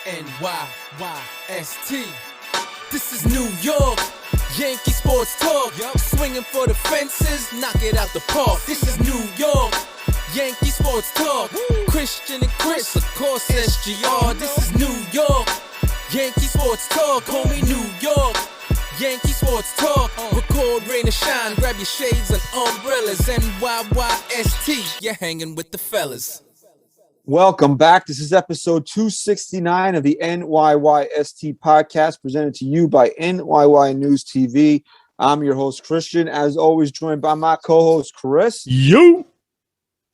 NYYST. This is New York, Yankee sports talk. Swinging for the fences, knock it out the park. This is New York, Yankee sports talk. Christian and Chris, of course SGR. This is New York, Yankee sports talk. Homie, New York, Yankee sports talk. Record, rain or shine, grab your shades and umbrellas. NYYST, you're hanging with the fellas. Welcome back. This is episode 269 of the NYYST podcast, presented to you by NYynewsTV. I'm your host, Christian, as always, joined by my co-host, Chris. You.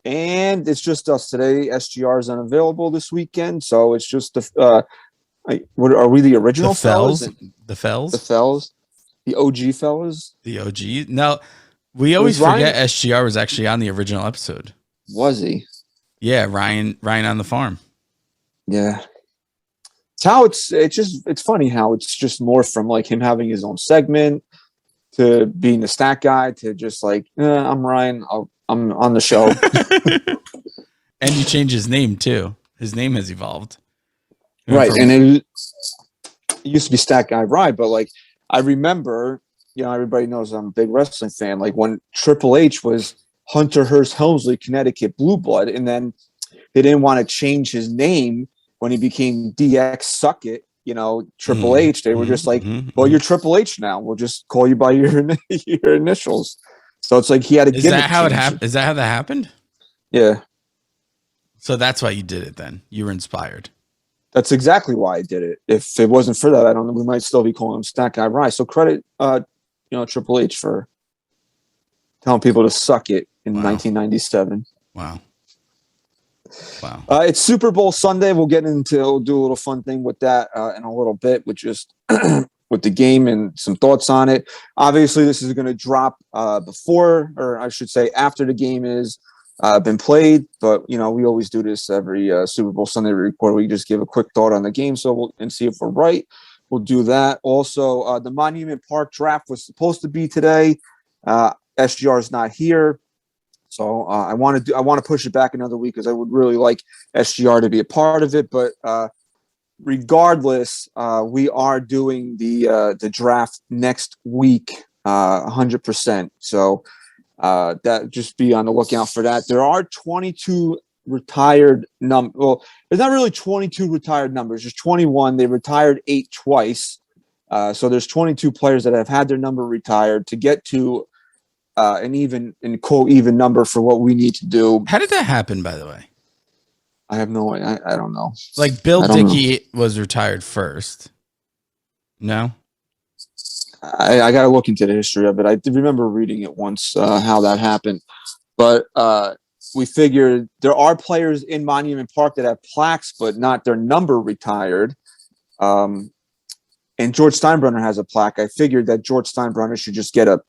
And it's just us today. SGR is unavailable this weekend, so it's just the what are we, the original fellas? The fellas? The fellas? The OG fellas? The OG? No, we always forget SGR was actually on the original episode. Was he? Yeah, Ryan on the farm. Yeah. It's how it's funny how it's just more from like him having his own segment to being the stat guy to just like, I'm Ryan, I'm on the show. And you changed his name too. His name has evolved. Right. And it used to be stat guy Ryan, but like I remember, everybody knows I'm a big wrestling fan. Like when Triple H was Hunter Hearst Helmsley, Connecticut Blue Blood, and then they didn't want to change his name when he became DX Suckett, Triple H. They were just like, well, you're Triple H now. We'll just call you by your initials. So it's like he had a gimmick. Is that how it happened? Is that how that happened? Yeah. So that's why you did it then. You were inspired. That's exactly why I did it. If it wasn't for that, I don't know. We might still be calling him Stat Guy Rye. So credit, Triple H for telling people to suck it in 1997. Wow. It's Super Bowl Sunday. We'll do a little fun thing with that in a little bit, with just with the game and some thoughts on it. Obviously, this is going to drop before, or I should say after the game is been played. But, we always do this every Super Bowl Sunday report. We just give a quick thought on the game and see if we're right. We'll do that. Also, the Monument Park draft was supposed to be today. SGR is not here. So I want to push it back another week because I would really like SGR to be a part of it. But regardless, we are doing the draft next week, 100%. So that just be on the lookout for that. There are 22 retired Well, there's not really 22 retired numbers. There's 21. They retired 8 twice. So there's 22 players that have had their number retired to get to an even number for what we need to do. How did that happen, by the way? I have no idea. I don't know. Like Bill Dickey was retired first. No? I got to look into the history of it. I remember reading it once, how that happened. But we figured there are players in Monument Park that have plaques, but not their number retired. And George Steinbrenner has a plaque. I figured that George Steinbrenner should just get a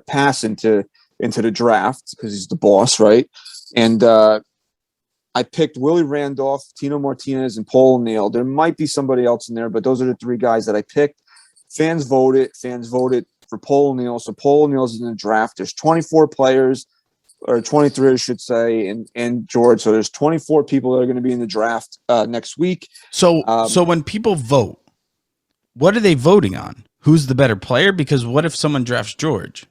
pass into the draft because he's the boss, right? And I picked Willie Randolph, Tino Martinez, and Paul O'Neill. There might be somebody else in there, but those are the 3 guys that I picked. Fans voted for Paul O'Neill, so Paul O'Neill's in the draft. There's 24 players, or 23, I should say, and George. So there's 24 people that are going to be in the draft next week. So when people vote, what are they voting on? Who's the better player? Because what if someone drafts George?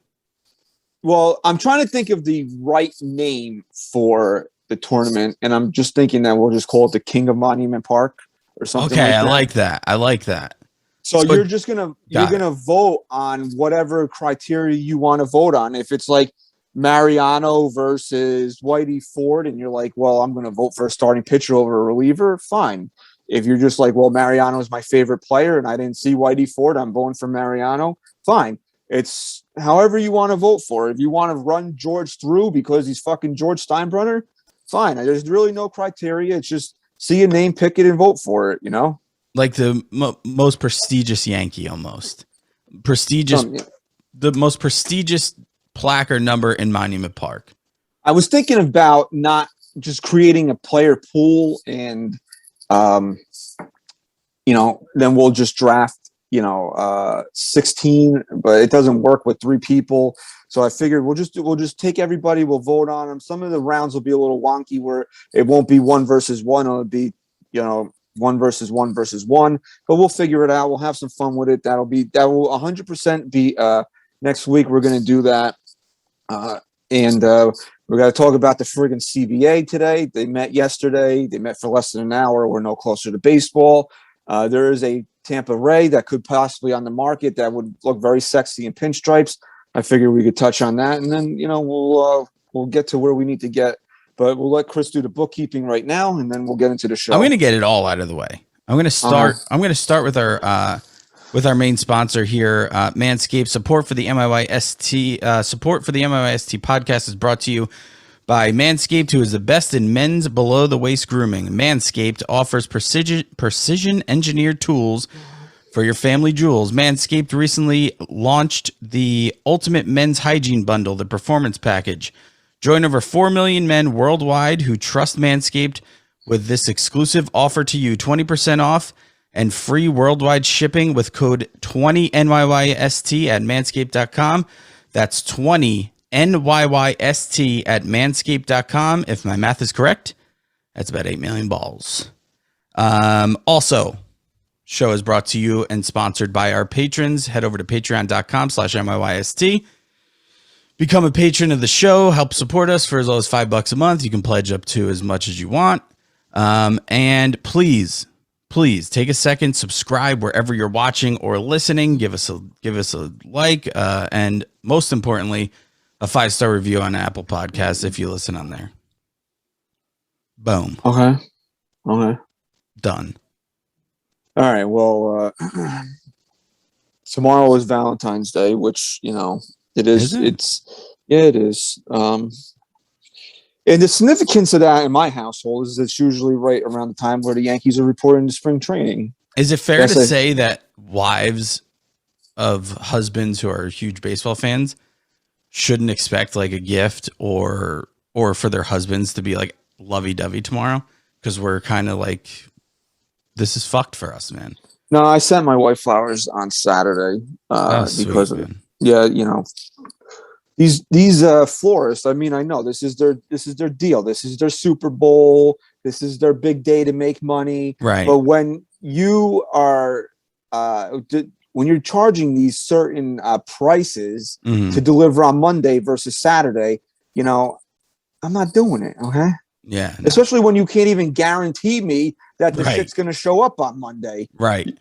Well, I'm trying to think of the right name for the tournament, and I'm just thinking that we'll just call it the King of Monument Park or something. Okay, like that. I like that. So you're just gonna vote on whatever criteria you want to vote on. If it's like Mariano versus Whitey Ford, and you're like, well, I'm going to vote for a starting pitcher over a reliever, fine. If you're just like, well, Mariano is my favorite player and I didn't see Whitey Ford, I'm voting for Mariano, fine. It's however you want to vote for. If you want to run George through because he's fucking George Steinbrenner, fine. There's really no criteria. It's just see a name, pick it, and vote for it, Like the most prestigious Yankee almost. The most prestigious plaque or number in Monument Park. I was thinking about not just creating a player pool and then we'll just draft, 16, but it doesn't work with 3 people. So I figured we'll just take everybody. We'll vote on them. Some of the rounds will be a little wonky where it won't be 1 versus 1. It'll be, one versus one, but we'll figure it out. We'll have some fun with it. That will 100% be next week. We're going to do that. And we're going to talk about the friggin' CBA today. They met yesterday. They met for less than an hour. We're no closer to baseball. There is a Tampa Ray that could possibly on the market that would look very sexy in pinstripes. I figured we could touch on that, and then we'll get to where we need to get. But we'll let Chris do the bookkeeping right now, and then we'll get into the show. I'm going to get it all out of the way. I'm going to start. I'm going to start with our main sponsor here, Manscaped. Support for the NYYST podcast is brought to you by Manscaped, who is the best in men's below the waist grooming. Manscaped offers precision engineered tools for your family jewels. Manscaped recently launched the Ultimate Men's Hygiene Bundle, the Performance Package. Join over 4 million men worldwide who trust Manscaped with this exclusive offer to you: 20% off and free worldwide shipping with code 20NYYST at manscaped.com. That's 20NYYST at manscaped.com. If my math is correct, that's about 8 million balls. Also, show is brought to you and sponsored by our patrons. Head over to patreon.com/NYYST. Become a patron of the show. Help support us for as low as $5 a month. You can pledge up to as much as you want. And please take a second, subscribe wherever you're watching or listening. Give us a like, and most importantly, a 5-star review on Apple Podcasts if you listen on there. Boom. Okay. Done. All right. Well, tomorrow is Valentine's Day, which it is. It is. And the significance of that in my household is it's usually right around the time where the Yankees are reporting to spring training. Is it fair to say that wives of husbands who are huge baseball fans shouldn't expect like a gift or for their husbands to be like lovey-dovey tomorrow? Because we're kind of like, this is fucked for us, man. No, I sent my wife flowers on Saturday because of it. Yeah, these florists. I mean, I know this is their deal. This is their Super Bowl. This is their big day to make money. Right. But when you are when you're charging these certain prices to deliver on Monday versus Saturday, I'm not doing it. Okay. Yeah. No. Especially when you can't even guarantee me that the shit's going to show up on Monday. Right.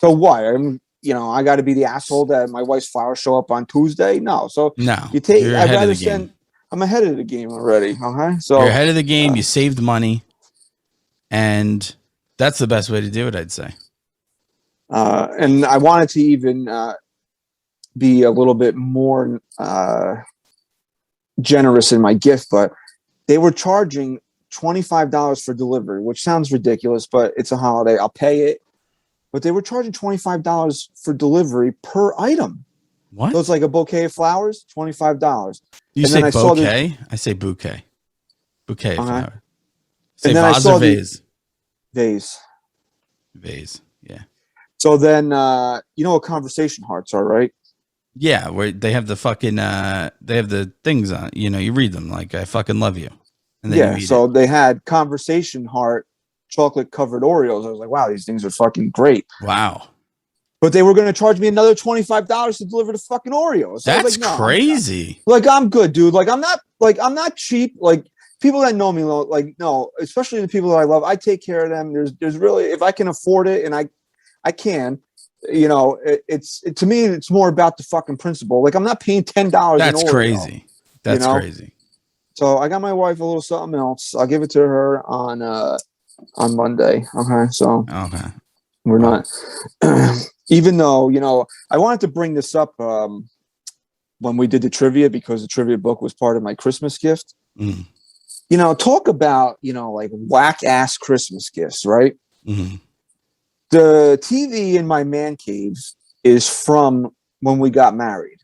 So what? I got to be the asshole that my wife's flowers show up on Tuesday? No. So no, I'd rather send. I'm ahead of the game already. Okay. So you're ahead of the game. You saved money, and that's the best way to do it, I'd say. And I wanted to even be a little bit more generous in my gift, but they were charging $25 for delivery, which sounds ridiculous, but it's a holiday. I'll pay it. But they were charging $25 for delivery per item. What? So it's like a bouquet of flowers, $25. You say bouquet? I say bouquet. Bouquet of flowers. Say vase or vase? Vase. Vase, yeah. So then, what conversation hearts are, right? Yeah, where they have the fucking, they have the things on, you read them like, I fucking love you. And then you eat it. They had conversation heart chocolate covered Oreos. I was like, wow, these things are fucking great. Wow. But they were going to charge me another $25 to deliver the fucking Oreos. So that's crazy. I'm good, dude. I'm not cheap. Like people that know me, especially the people that I love, I take care of them. There's really, if I can afford it and I can, to me, it's more about the fucking principle. Like I'm not paying $10. That's crazy. That's crazy. So I got my wife a little something else. I'll give it to her on Monday. Okay. So we're not, even though, I wanted to bring this up when we did the trivia because the trivia book was part of my Christmas gift. Talk about, like whack ass Christmas gifts, right? Mm-hmm. The TV in my man cave is from when we got married.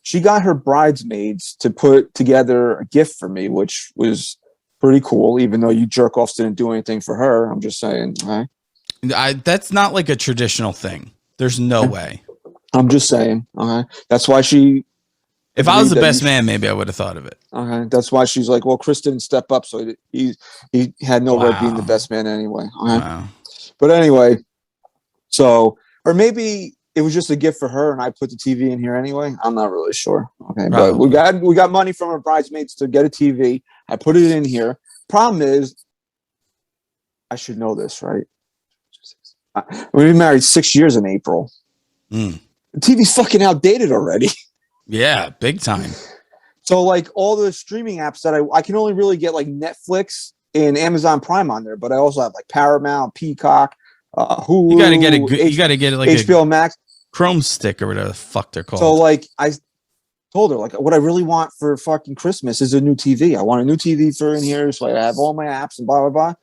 She got her bridesmaids to put together a gift for me, which was pretty cool, even though you jerk offs didn't do anything for her. I'm just saying. Right? That's not like a traditional thing. There's no way. I'm just saying. Okay. That's why she If I was the that best man, maybe I would have thought of it. Okay, that's why she's like, well, Chris didn't step up, so he had no right being the best man anyway. Okay? Wow. But anyway, so or maybe it was just a gift for her, and I put the TV in here anyway. I'm not really sure. Okay, Probably. but we got money from our bridesmaids to get a TV. I put it in here. Problem is, I should know this, right? We've been married 6 years in April. The TV's fucking outdated already. Yeah, big time. So like all the streaming apps that I can only really get like Netflix and Amazon Prime on there, but I also have like Paramount, Peacock, Hulu. You gotta get like HBO Max, Chrome stick or whatever the fuck they're called. So like I told her like what I really want for fucking Christmas is a new TV. I want a new TV for in here so I have all my apps and blah blah blah.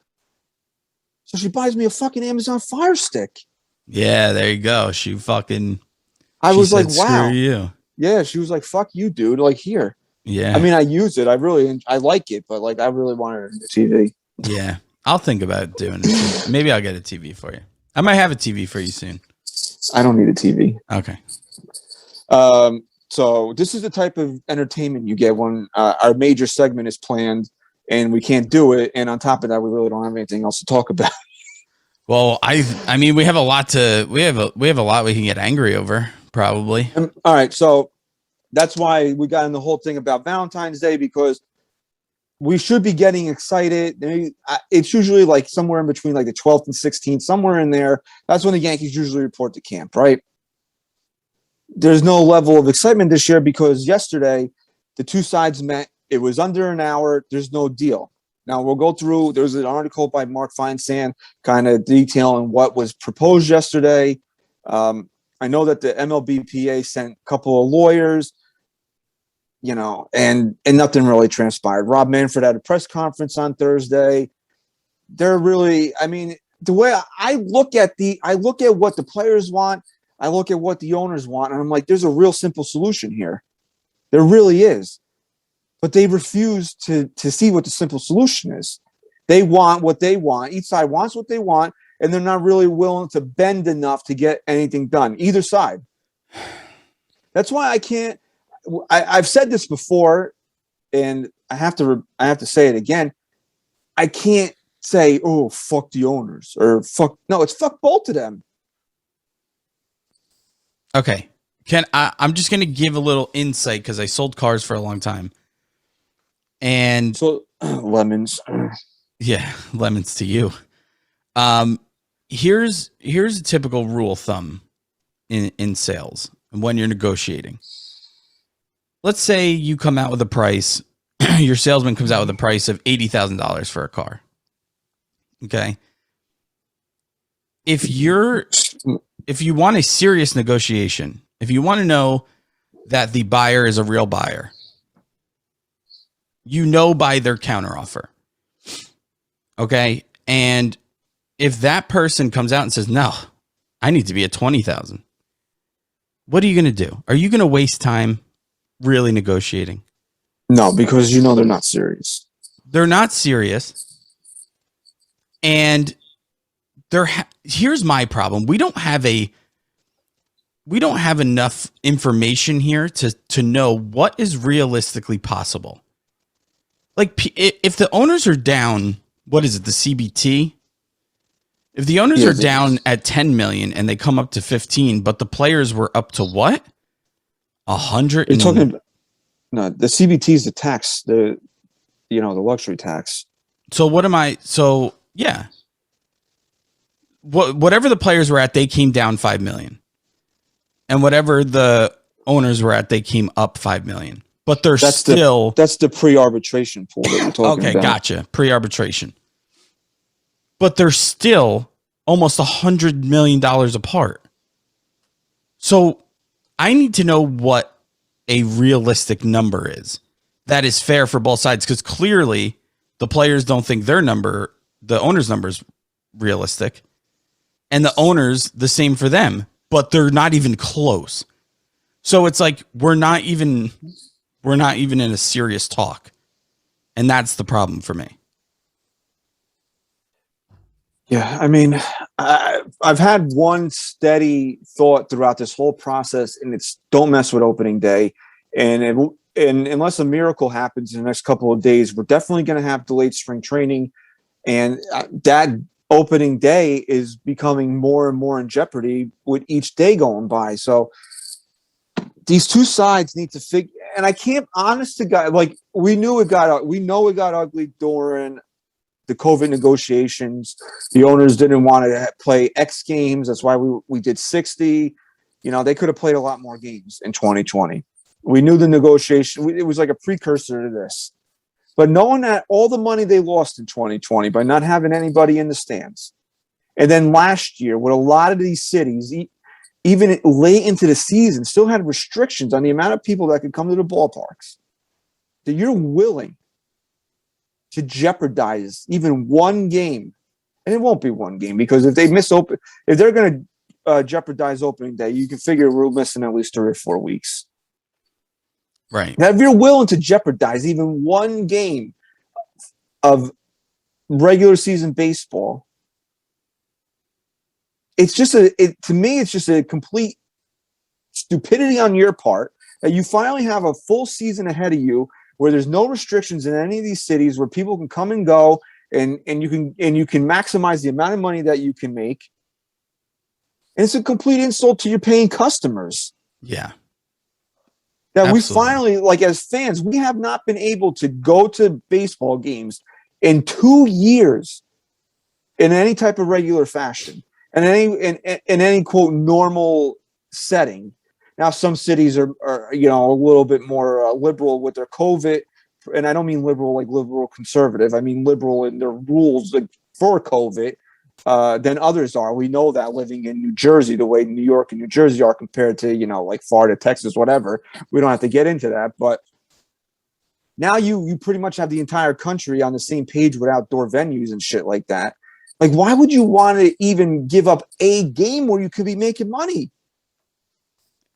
So she buys me a fucking Amazon Fire Stick. Yeah, there you go. She was like, wow. Screw you. Yeah, she was like, fuck you, dude. Like here. Yeah. I mean, I use it. I like it, but like I really wanted a TV. Yeah. I'll think about doing it. Maybe I'll get a TV for you. I might have a TV for you soon. I don't need a TV. Okay. So this is the type of entertainment you get when our major segment is planned and we can't do it. And on top of that, we really don't have anything else to talk about. Well, I mean, we have a lot we have a lot we can get angry over, probably. All right. So that's why we got in the whole thing about Valentine's Day, because we should be getting excited. It's usually like somewhere in between like the 12th and 16th, somewhere in there. That's when the Yankees usually report to camp, right? There's no level of excitement this year because yesterday the two sides met. It was under an hour. There's no deal. Now we'll go through. There's an article by Mark Feinsand kind of detailing what was proposed yesterday. I know that the MLBPA sent a couple of lawyers, and nothing really transpired. Rob Manfred had a press conference on Thursday. They're really, I mean, the way I look at what the players want, I look at what the owners want, and I'm like, there's a real simple solution here. There really is. But they refuse to see what the simple solution is. They want what they want. Each side wants what they want, and they're not really willing to bend enough to get anything done, either side. That's why I can't. I've said this before, and I have to say it again. I can't say, "Oh, fuck the owners," or "fuck." No, it's fuck both of them. Okay, I'm just gonna give a little insight because I sold cars for a long time, and so lemons. Yeah, lemons to you. Here's a typical rule of thumb in sales and when you're negotiating. Let's say you come out with a price, your salesman comes out with a price of $80,000 for a car. Okay. If you want a serious negotiation, if you want to know that the buyer is a real buyer, by their counteroffer. Okay. And if that person comes out and says, no, I need to be at 20,000. What are you going to do? Are you going to waste time really negotiating? No, because they're not serious. They're not serious. And here's my problem. We don't have enough information here to know what is realistically possible. Like if the owners are down, what is it? The CBT? If the owners are down at 10 million and they come up to 15, but the players were up to what? 100. You're talking about, no, the CBT is the tax, the luxury tax. So what am I? So yeah. Whatever the players were at, they came down 5 million. And whatever the owners were at, they came up 5 million. But that's the pre-arbitration pool that you're talking about. Okay, gotcha. Pre-arbitration. But they're still almost $100 million apart. So I need to know what a realistic number is that is fair for both sides, because clearly the players don't think the owner's number is realistic, and the owners the same for them, but they're not even close. So it's like we're not even in a serious talk, and that's the problem for me. Yeah, I mean, I've had one steady thought throughout this whole process, and it's don't mess with opening day. And unless a miracle happens in the next couple of days, we're definitely going to have delayed spring training, and that opening day is becoming more and more in jeopardy with each day going by. So these two sides need to figure, and I can't, honest to God, like we know it got ugly during the COVID negotiations. The owners didn't want to play X games. That's why we did 60. You know, they could have played a lot more games in 2020. We knew the negotiation. It was like a precursor to this. But knowing that all the money they lost in 2020 by not having anybody in the stands, and then last year with a lot of these cities, even late into the season, still had restrictions on the amount of people that could come to the ballparks, that you're willing to jeopardize even one game. And it won't be one game, because if they're going to jeopardize opening day, you can figure we're missing at least 3 or 4 weeks. Right. Now, if you're willing to jeopardize even one game of regular season baseball, it's just to me, it's just a complete stupidity on your part that you finally have a full season ahead of you where there's no restrictions in any of these cities, where people can come and go, and you can maximize the amount of money that you can make. And it's a complete insult to your paying customers. Yeah. That Absolutely. we finally, like as fans, we have not been able to go to baseball games in 2 years in any type of regular fashion, and in any quote normal setting. Now, some cities are a little bit more liberal with their COVID, and I don't mean liberal like liberal conservative. I mean liberal in their rules for COVID than others are. We know that, living in New Jersey, the way New York and New Jersey are compared to like Florida, Texas, whatever. We don't have to get into that, but now you pretty much have the entire country on the same page with outdoor venues and shit like that. Like, why would you want to even give up a game where you could be making money?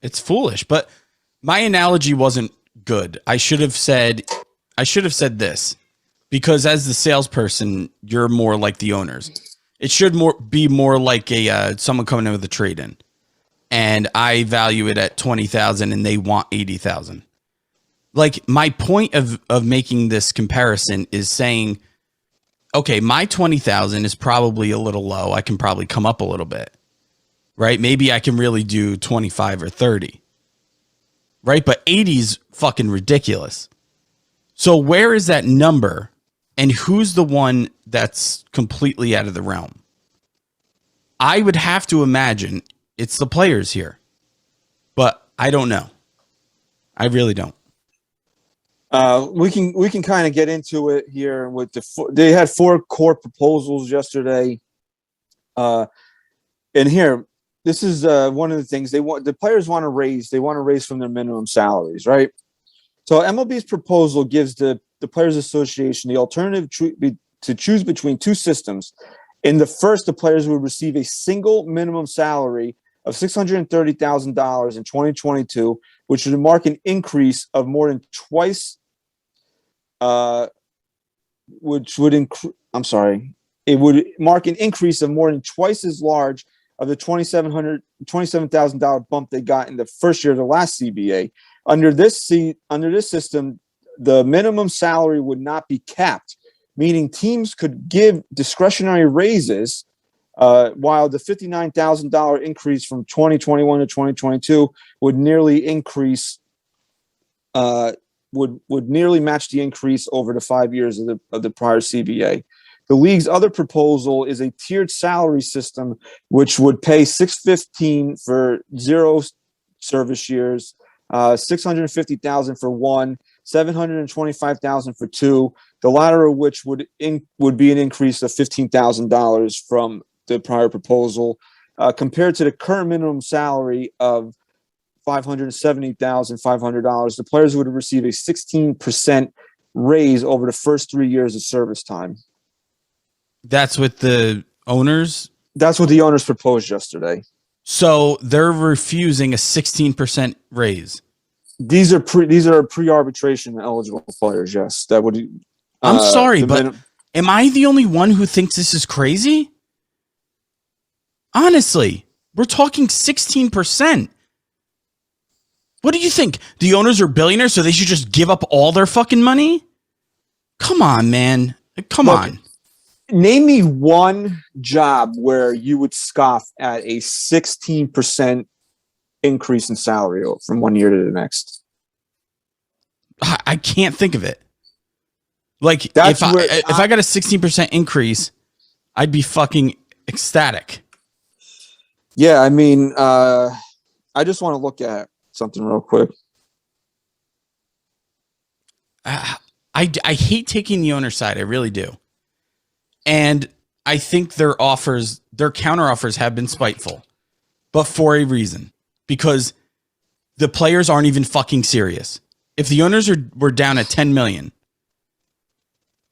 It's foolish, but my analogy wasn't good. I should have said this, because as the salesperson, you're more like the owners. It should be more like someone coming in with a trade-in, and I value it at $20,000 and they want $80,000. Like, my point of making this comparison is saying, okay, my $20,000 is probably a little low. I can probably come up a little bit, right? Maybe I can really do 25 or 30, right? But 80 is fucking ridiculous. So where is that number, and who's the one that's completely out of the realm? I would have to imagine it's the players here, but I don't know. I really don't. We can kind of get into it here with they had 4 core proposals yesterday. And here, this is one of the things the players want to raise. They want to raise from their minimum salaries, right? So MLB's proposal gives the Players Association the alternative to choose between 2 systems. In the first, the players would receive a single minimum salary of $630,000 in 2022, which would mark an increase of more than twice. It would mark an increase of more than twice as large of the $27,000 bump they got in the first year of the last CBA. Under this system, the minimum salary would not be capped, meaning teams could give discretionary raises, while the $59,000 increase from 2021 to 2022 would nearly increase. Would nearly match the increase over the 5 years of the prior CBA. The league's other proposal is a tiered salary system, which would pay $615,000 for 0 service years, $650,000 for 1, $725,000 for 2. The latter of which would be an increase of $15,000 from the prior proposal, compared to the current minimum salary of $570,500. The players would receive a 16% raise over the first 3 years of service time. That's what the owners? That's what the owners proposed yesterday. So they're refusing a 16% raise. These are pre-arbitration eligible players. Yes, that would. I'm sorry, but am I the only one who thinks this is crazy? Honestly, we're talking 16%. What do you think? The owners are billionaires, so they should just give up all their fucking money? Come on, man. Come on. Name me one job where you would scoff at a 16% increase in salary from one year to the next. I can't think of it. Like, if I got a 16% increase, I'd be fucking ecstatic. Yeah, I mean, I just want to look at something real quick. I hate taking the owner's side. I really do. And I think their counter offers have been spiteful, but for a reason, because the players aren't even fucking serious. If the owners were down at 10 million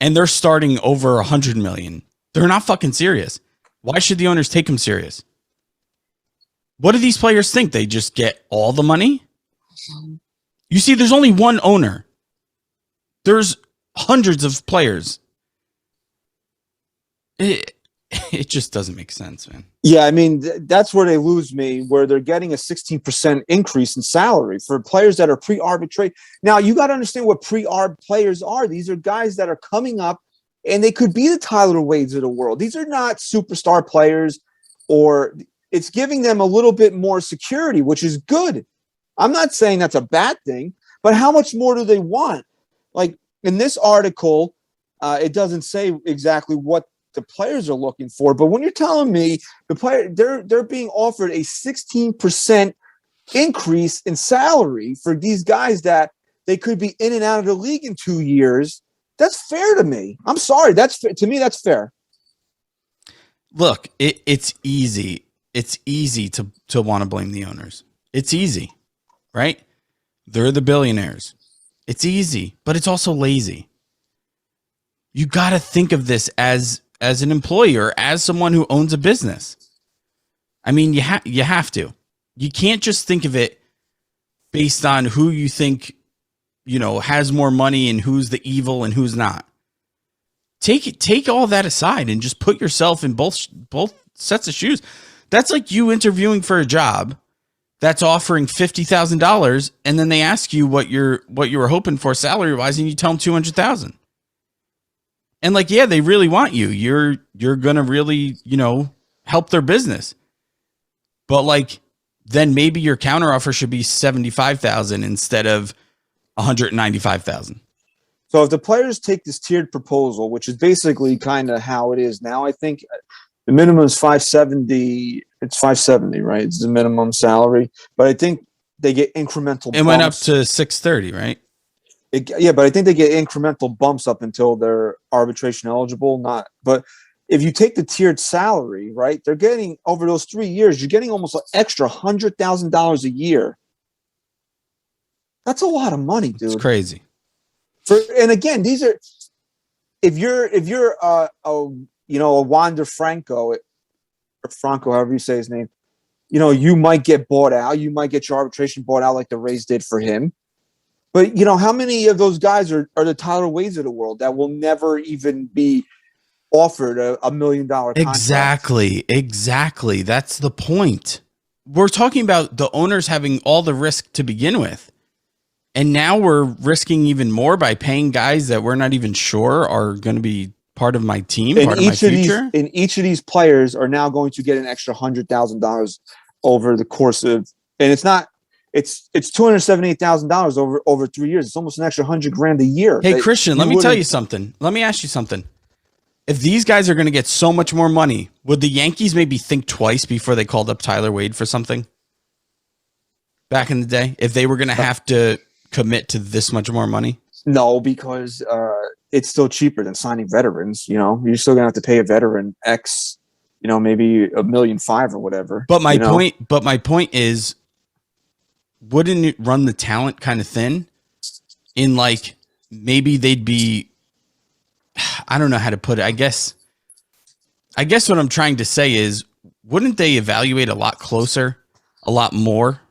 and they're starting over 100 million, they're not fucking serious. Why should the owners take them serious? What do these players think? They just get all the money? You see, there's only one owner. There's hundreds of players. It just doesn't make sense, man. Yeah, I mean, that's where they lose me, where they're getting a 16% increase in salary for players that are pre-arbitrate. Now, you got to understand what pre-arb players are. These are guys that are coming up, and they could be the Tyler Wades of the world. These are not superstar players, or it's giving them a little bit more security, which is good. I'm not saying that's a bad thing, but how much more do they want? Like, in this article, it doesn't say exactly what the players are looking for, but when you're telling me the player they're being offered a 16% increase in salary for these guys that they could be in and out of the league in 2 years, that's fair to me. I'm sorry, to me that's fair. Look, it's easy. It's easy to want to blame the owners. It's easy, right? They're the billionaires. It's easy, but it's also lazy. You got to think of this as an employer, as someone who owns a business. I mean, you have to. You can't just think of it based on who you think, has more money and who's the evil and who's not. Take all that aside and just put yourself in both sets of shoes. That's like you interviewing for a job that's offering $50,000, and then they ask you what you were hoping for salary wise, and you tell them 200,000. And like, yeah, they really want you. You're gonna really, help their business. But like, then maybe your counteroffer should be 75,000 instead of 195,000. So if the players take this tiered proposal, which is basically kind of how it is now, I think the minimum is 570. It's 570, right? It's the minimum salary, but I think they get incremental. It went up to 630, right? Yeah, but I think they get incremental bumps up until they're arbitration eligible. But if you take the tiered salary, right, they're getting over those 3 years, you're getting almost an extra $100,000 a year. That's a lot of money, dude. It's crazy. And again, these are if you're a Wander Franco, or Franco, however you say his name, you might get bought out. You might get your arbitration bought out like the Rays did for him. But, how many of those guys are the Tyler Wades of the world that will never even be offered a $1 million contract? Exactly. That's the point. We're talking about the owners having all the risk to begin with. And now we're risking even more by paying guys that we're not even sure are going to be part of my team, part of my future. And each of these players are now going to get an extra $100,000 over the course of, and it's not, it's $278,000 over 3 years. It's almost an extra $100,000 a year. Hey, Christian, let me tell you something. Let me ask you something. If these guys are going to get so much more money, would the Yankees maybe think twice before they called up Tyler Wade for something back in the day? If they were going to have to commit to this much more money? No, because it's still cheaper than signing veterans. You're still going to have to pay a veteran X, maybe $1.5 million or whatever. But my point is, wouldn't it run the talent kind of thin? In like, maybe they'd be, I don't know how to put it. I guess what I'm trying to say is, wouldn't they evaluate a lot closer, a lot more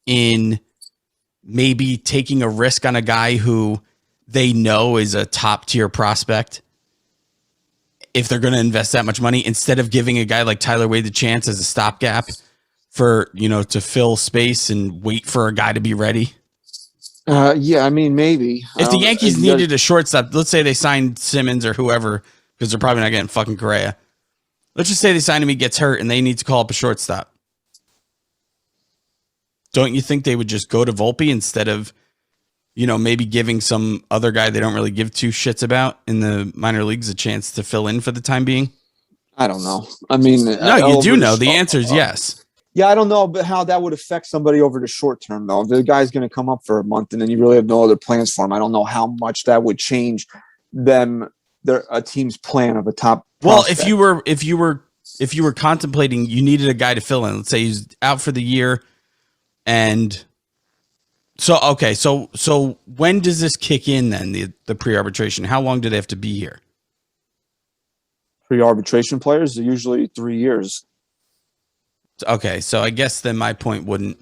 in maybe taking a risk on a guy who they know is a top tier prospect if they're going to invest that much money, instead of giving a guy like Tyler Wade the chance as a stopgap for, to fill space and wait for a guy to be ready? Yeah, I mean, maybe. If the Yankees needed a shortstop, let's say they signed Simmons or whoever, because they're probably not getting fucking Correa. Let's just say they sign him, he gets hurt, and they need to call up a shortstop. Don't you think they would just go to Volpe instead of, maybe giving some other guy they don't really give two shits about in the minor leagues a chance to fill in for the time being? I don't know. I mean, no, you do know. The answer is yes. Yeah, I don't know but how that would affect somebody over the short term, though. If the guy's going to come up for a month and then you really have no other plans for him, I don't know how much that would change a team's plan of a top prospect. If you were contemplating you needed a guy to fill in, let's say he's out for the year, and so when does this kick in then, the pre-arbitration? How long do they have to be here? Pre-arbitration players are usually 3 years. Okay, so I guess then my point wouldn't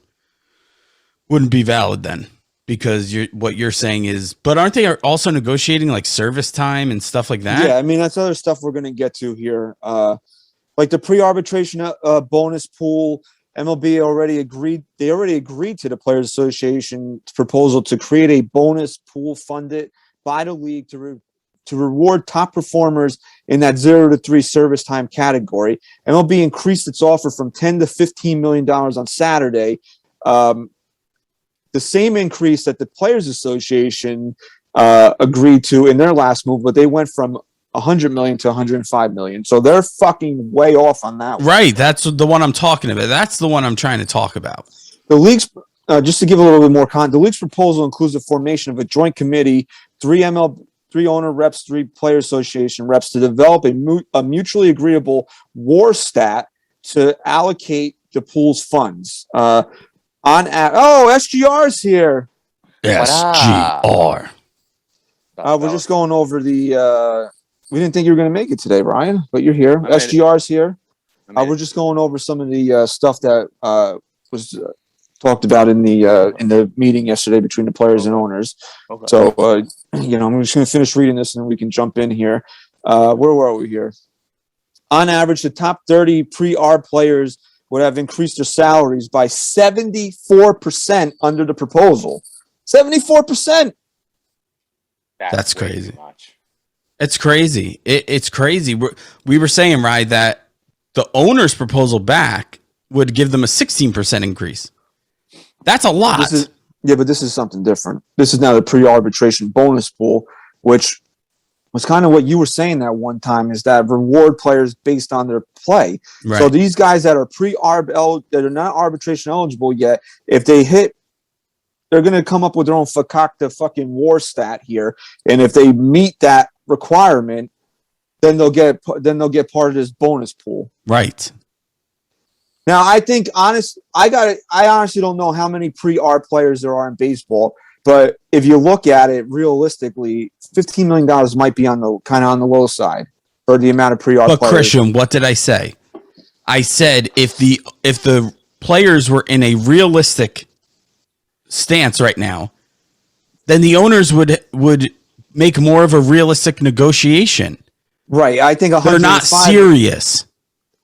be valid then, because what you're saying is, but aren't they also negotiating like service time and stuff like that? Yeah, I mean, that's other stuff we're going to get to here. Like the pre-arbitration bonus pool, MLB already agreed. They already agreed to the Players Association's proposal to create a bonus pool funded by the league to reward top performers in that 0 to 3 service time category. MLB increased its offer from $10 to $15 million on Saturday. The same increase that the Players Association agreed to in their last move, but they went from $100 million to $105 million. So they're fucking way off on that one. Right. That's the one I'm talking about. That's the one I'm trying to talk about. The league's, just to give a little bit more context, the league's proposal includes the formation of a joint committee, 3 owner reps, 3 player association reps to develop a mutually agreeable war stat to allocate the pool's funds. SGR's here. SGR. We're just going over the. We didn't think you were going to make it today, Ryan, but you're here. SGR's here. We're just going over some of the stuff that was talked about in the meeting yesterday between the players and owners. Okay. So, I'm just going to finish reading this and then we can jump in here. Where were we here? On average, the top 30 pre-ARB players would have increased their salaries by 74% under the proposal. 74%. That's crazy. It's crazy. It's crazy. We were saying, right, that the owner's proposal back would give them a 16% increase. That's a lot. But this is something different. This is now the pre-arbitration bonus pool, which was kind of what you were saying that one time, is that reward players based on their play. Right. So these guys that are pre-arb that are not arbitration eligible yet, if they hit, they're going to come up with their own fakakta fucking war stat here, and if they meet that requirement, then they'll get part of this bonus pool. Right. Now, I think I honestly don't know how many pre-ARB players there are in baseball, but if you look at it realistically, $15 million might be on the low side for the amount of pre-ARB players. But Christian, what did I say? I said if the players were in a realistic stance right now, then the owners would make more of a realistic negotiation. Right. I think they're not serious.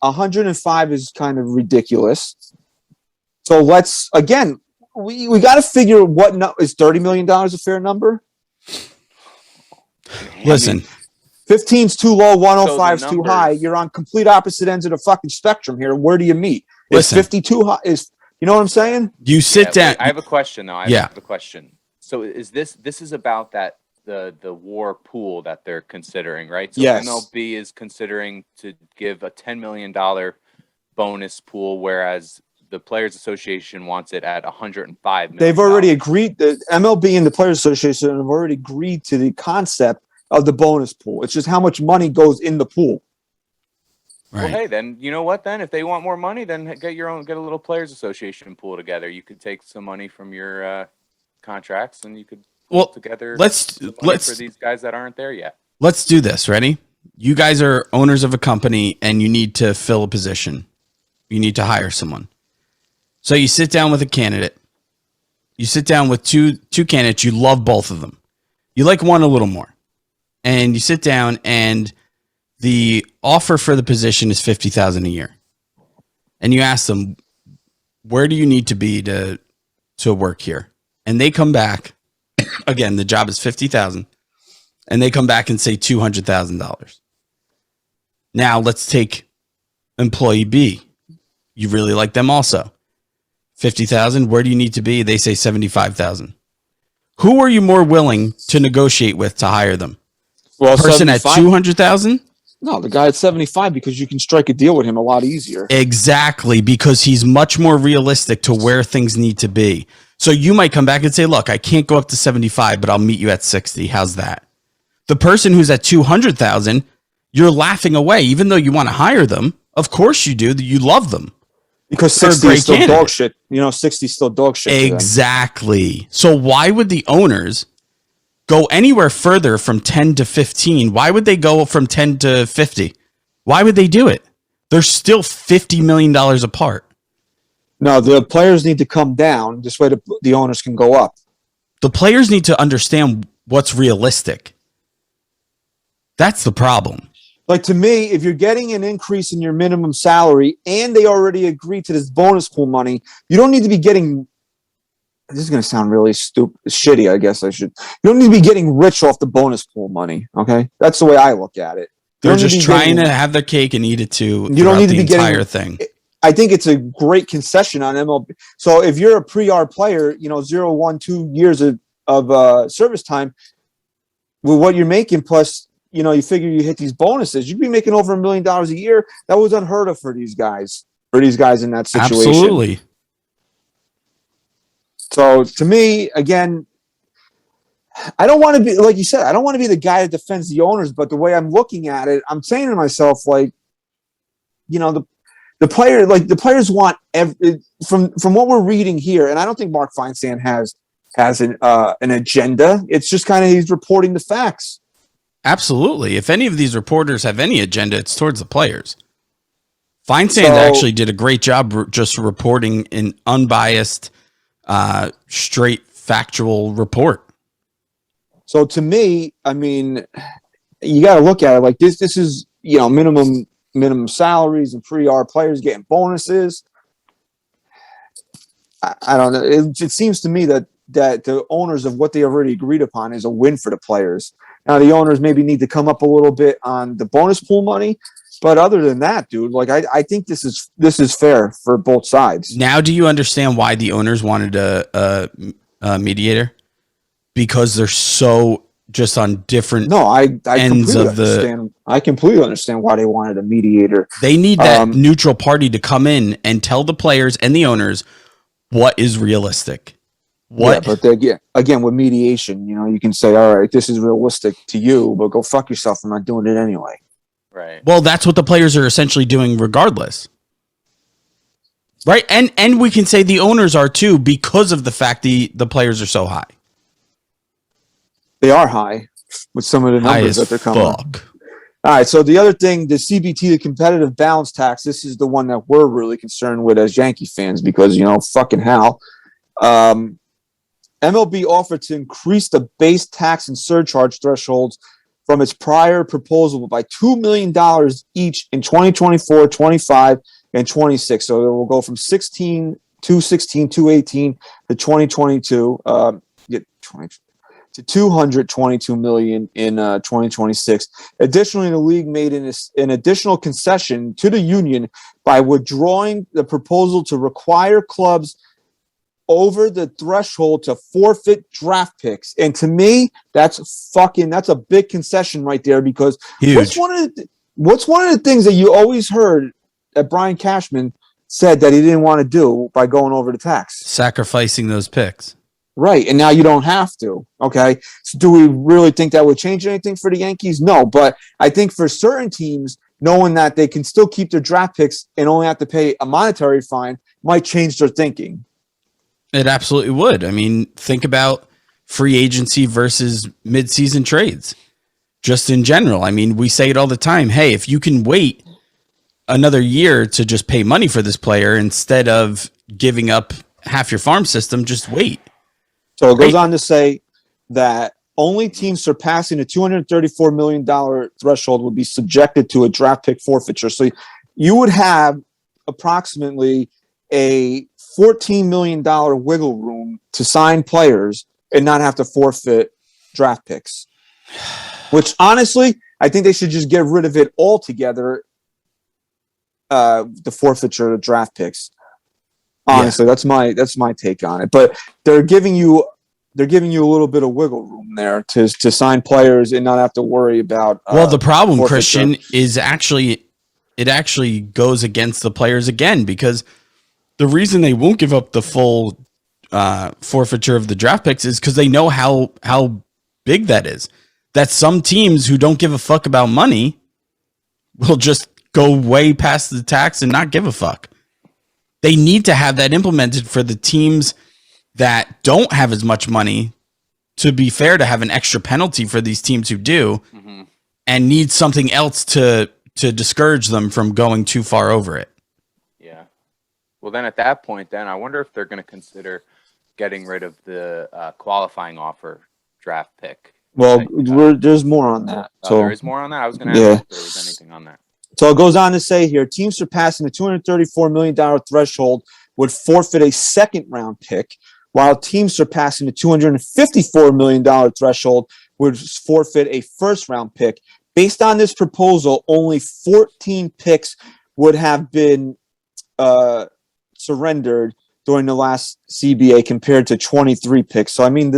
105 is kind of ridiculous. So let's, again, we got to figure is $30 million a fair number? Listen, 15's too low, 105's too high. You're on complete opposite ends of the fucking spectrum here. Where do you meet? Listen, is 50 too high? You know what I'm saying? You sit down. Wait, I have a question though. I have a question. So is this is about that the war pool that they're considering, right? So yes. MLB is considering to give a $10 million bonus pool, whereas the Players Association wants it at $105 million. They've already agreed. The MLB and the Players Association have already agreed to the concept of the bonus pool. It's just how much money goes in the pool. Right. Well, hey, then you know what? Then if they want more money, then get a little Players Association pool together. You could take some money from your contracts, and you could put together. Let's for these guys that aren't there yet. Let's do this. Ready? You guys are owners of a company, and you need to fill a position. You need to hire someone. So you sit down with a candidate. You sit down with two candidates. You love both of them. You like one a little more, and you sit down and the offer for the position is $50,000 a year. And you ask them, where do you need to be to work here? And they come back again, the job is $50,000 and they come back and say $200,000. Now let's take employee B. You really like them also. 50,000. Where do you need to be? They say 75,000. Who are you more willing to negotiate with to hire them? Well, person at 200,000? No, the guy at 75 because you can strike a deal with him a lot easier. Exactly, because he's much more realistic to where things need to be. So you might come back and say, look, I can't go up to 75, but I'll meet you at 60. How's that? The person who's at 200,000, you're laughing away, even though you want to hire them. Of course you do. You love them. Because 60 is still dog shit. 60 is still dog shit. Exactly. So why would the owners go anywhere further from 10 to 15? Why would they go from 10 to 50? Why would they do it? They're still $50 million apart. No, the players need to come down. This way the owners can go up. The players need to understand what's realistic. That's the problem. Like, to me, if you're getting an increase in your minimum salary and they already agreed to this bonus pool money, you don't need to be getting, this is going to sound really shitty, I guess I should. You don't need to be getting rich off the bonus pool money, okay? That's the way I look at it. They're just trying to have their cake and eat it too. You don't need to be getting entire thing. I think it's a great concession on MLB. So if you're a pre-R player, 0, 1, 2 years of service time, with what you're making plus, you figure you hit these bonuses, you'd be making over $1 million a year. That was unheard of for these guys in that situation. Absolutely. So to me, again, I don't want to be, like you said, I don't want to be the guy that defends the owners, but the way I'm looking at it, I'm saying to myself, like, the players want from what we're reading here, and I don't think Mark Feinsand has an agenda. It's just kind of he's reporting the facts. Absolutely. If any of these reporters have any agenda, it's towards the players. Feinsand actually did a great job just reporting an unbiased, straight factual report. So to me, I mean, you got to look at it like this. This is, minimum salaries and pre-R players getting bonuses. I don't know. It seems to me that the owners of what they already agreed upon is a win for the players. Now the owners maybe need to come up a little bit on the bonus pool money, but other than that, dude, like I think this is fair for both sides. Now, do you understand why the owners wanted a mediator? Because they're so just on different ends of the. I completely understand why they wanted a mediator. They need that neutral party to come in and tell the players and the owners what is realistic. Yeah, but again, with mediation, you can say, all right, this is realistic to you, but go fuck yourself. I'm not doing it anyway. Right. Well, that's what the players are essentially doing regardless. Right. And we can say the owners are too, because of the fact the players are so high. They are high with some of the numbers that they're coming. Fuck. All right. So the other thing, the CBT, the competitive balance tax, this is the one that we're really concerned with as Yankee fans because, fucking hell. MLB offered to increase the base tax and surcharge thresholds from its prior proposal by $2 million each in 2024, 25, and 26. So it will go from 218 to 2022, to $222 million in 2026. Additionally, the league made an additional concession to the union by withdrawing the proposal to require clubs over the threshold to forfeit draft picks. And to me, that's a big concession right there because what's one of the things that you always heard that Brian Cashman said that he didn't want to do by going over the tax? Sacrificing those picks. Right. And now you don't have to. Okay. So do we really think that would change anything for the Yankees? No. But I think for certain teams, knowing that they can still keep their draft picks and only have to pay a monetary fine might change their thinking. It absolutely would. I mean, think about free agency versus mid-season trades. Just in general. I mean, we say it all the time. Hey, if you can wait another year to just pay money for this player instead of giving up half your farm system, just wait. So it goes on to say that only teams surpassing the $234 million threshold would be subjected to a draft pick forfeiture. So you would have approximately a $14 million wiggle room to sign players and not have to forfeit draft picks. Which honestly, I think they should just get rid of it altogether. The forfeiture of draft picks. Honestly, that's my take on it. But they're giving you a little bit of wiggle room there to sign players and not have to worry about. Well, the problem, forfeiture. Christian, is it actually goes against the players again, because the reason they won't give up the full forfeiture of the draft picks is because they know how big that is. That some teams who don't give a fuck about money will just go way past the tax and not give a fuck. They need to have that implemented for the teams that don't have as much money, to be fair, to have an extra penalty for these teams who do, and need something else to discourage them from going too far over it. Yeah. Well, then at that point, I wonder if they're going to consider getting rid of the qualifying offer draft pick. Well, there's more on that. So there is more on that? I was going to ask if there was anything on that. So it goes on to say here, teams surpassing the $234 million threshold would forfeit a second-round pick, while teams surpassing the $254 million threshold would forfeit a first-round pick. Based on this proposal, only 14 picks would have been surrendered during the last CBA compared to 23 picks. So, I mean,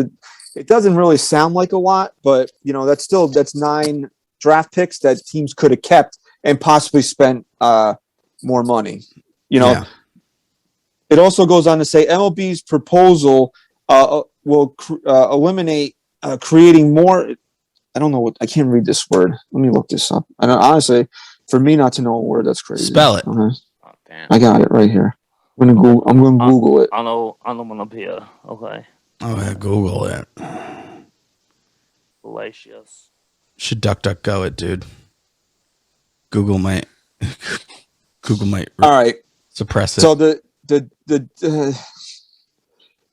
it doesn't really sound like a lot, but, that's 9 draft picks that teams could have kept and possibly spent more money. It also goes on to say MLB's proposal will eliminate creating more. I don't know I can't read this word. Let me look this up. And honestly, for me not to know a word, that's crazy. Spell it. Okay. Oh, damn. I got it right here. I'm going to Google it. I know here. Okay. Oh, yeah, Google it. Fallacious. Should DuckDuckGo it, dude. Google might All right. suppress it. So the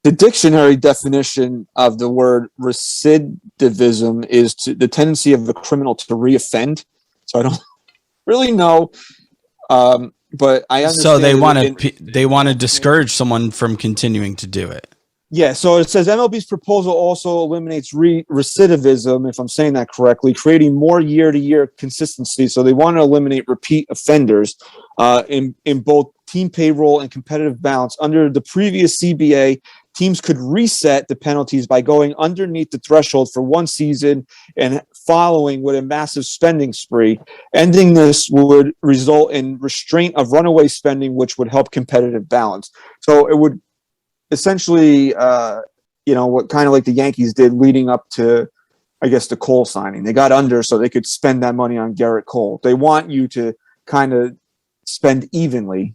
dictionary definition of the word recidivism is the tendency of a criminal to reoffend. So I don't really know, but I understand. So they want to discourage someone from continuing to do it. Yeah, so it says MLB's proposal also eliminates recidivism, if I'm saying that correctly, creating more year-to-year consistency. So they want to eliminate repeat offenders in both team payroll and competitive balance. Under the previous CBA, teams could reset the penalties by going underneath the threshold for one season and following with a massive spending spree. Ending this would result in restraint of runaway spending, which would help competitive balance. So it would essentially, what kind of like the Yankees did leading up to, I guess, the Cole signing. They got under so they could spend that money on Garrett Cole. They want you to kind of spend evenly.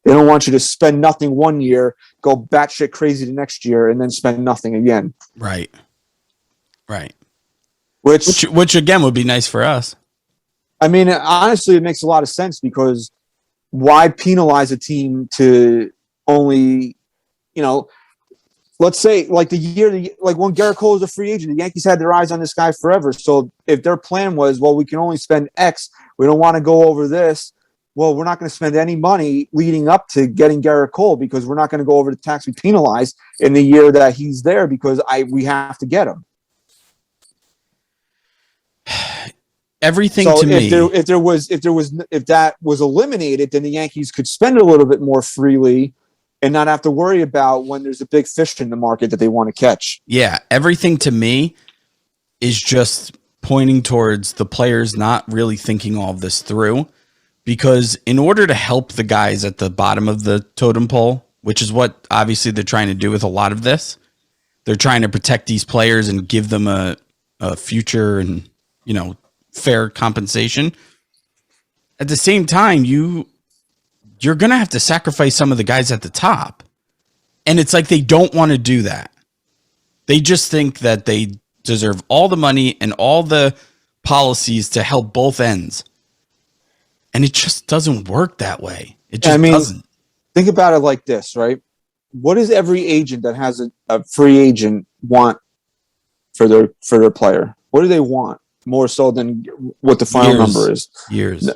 They don't want you to spend nothing one year, go batshit crazy the next year, and then spend nothing again. Right. Which again would be nice for us. I mean, honestly, it makes a lot of sense, because why penalize a team to only, let's say like when Garrett Cole was a free agent, the Yankees had their eyes on this guy forever. So if their plan was, well, we can only spend X, we don't want to go over this. Well, we're not going to spend any money leading up to getting Garrett Cole, because we're not going to go over the tax we penalize in the year that he's there, because we have to get him. Everything so to me. If that was eliminated, then the Yankees could spend a little bit more freely and not have to worry about when there's a big fish in the market that they want to catch. Yeah, everything to me is just pointing towards the players not really thinking all of this through, because in order to help the guys at the bottom of the totem pole, which is what obviously they're trying to do with a lot of this, they're trying to protect these players and give them a future and, fair compensation. At the same time, you're going to have to sacrifice some of the guys at the top. And it's like they don't want to do that. They just think that they deserve all the money and all the policies to help both ends. And it just doesn't work that way. It just doesn't. Think about it like this, right? What does every agent that has a free agent want for their player? What do they want more so than what the final number is? Years.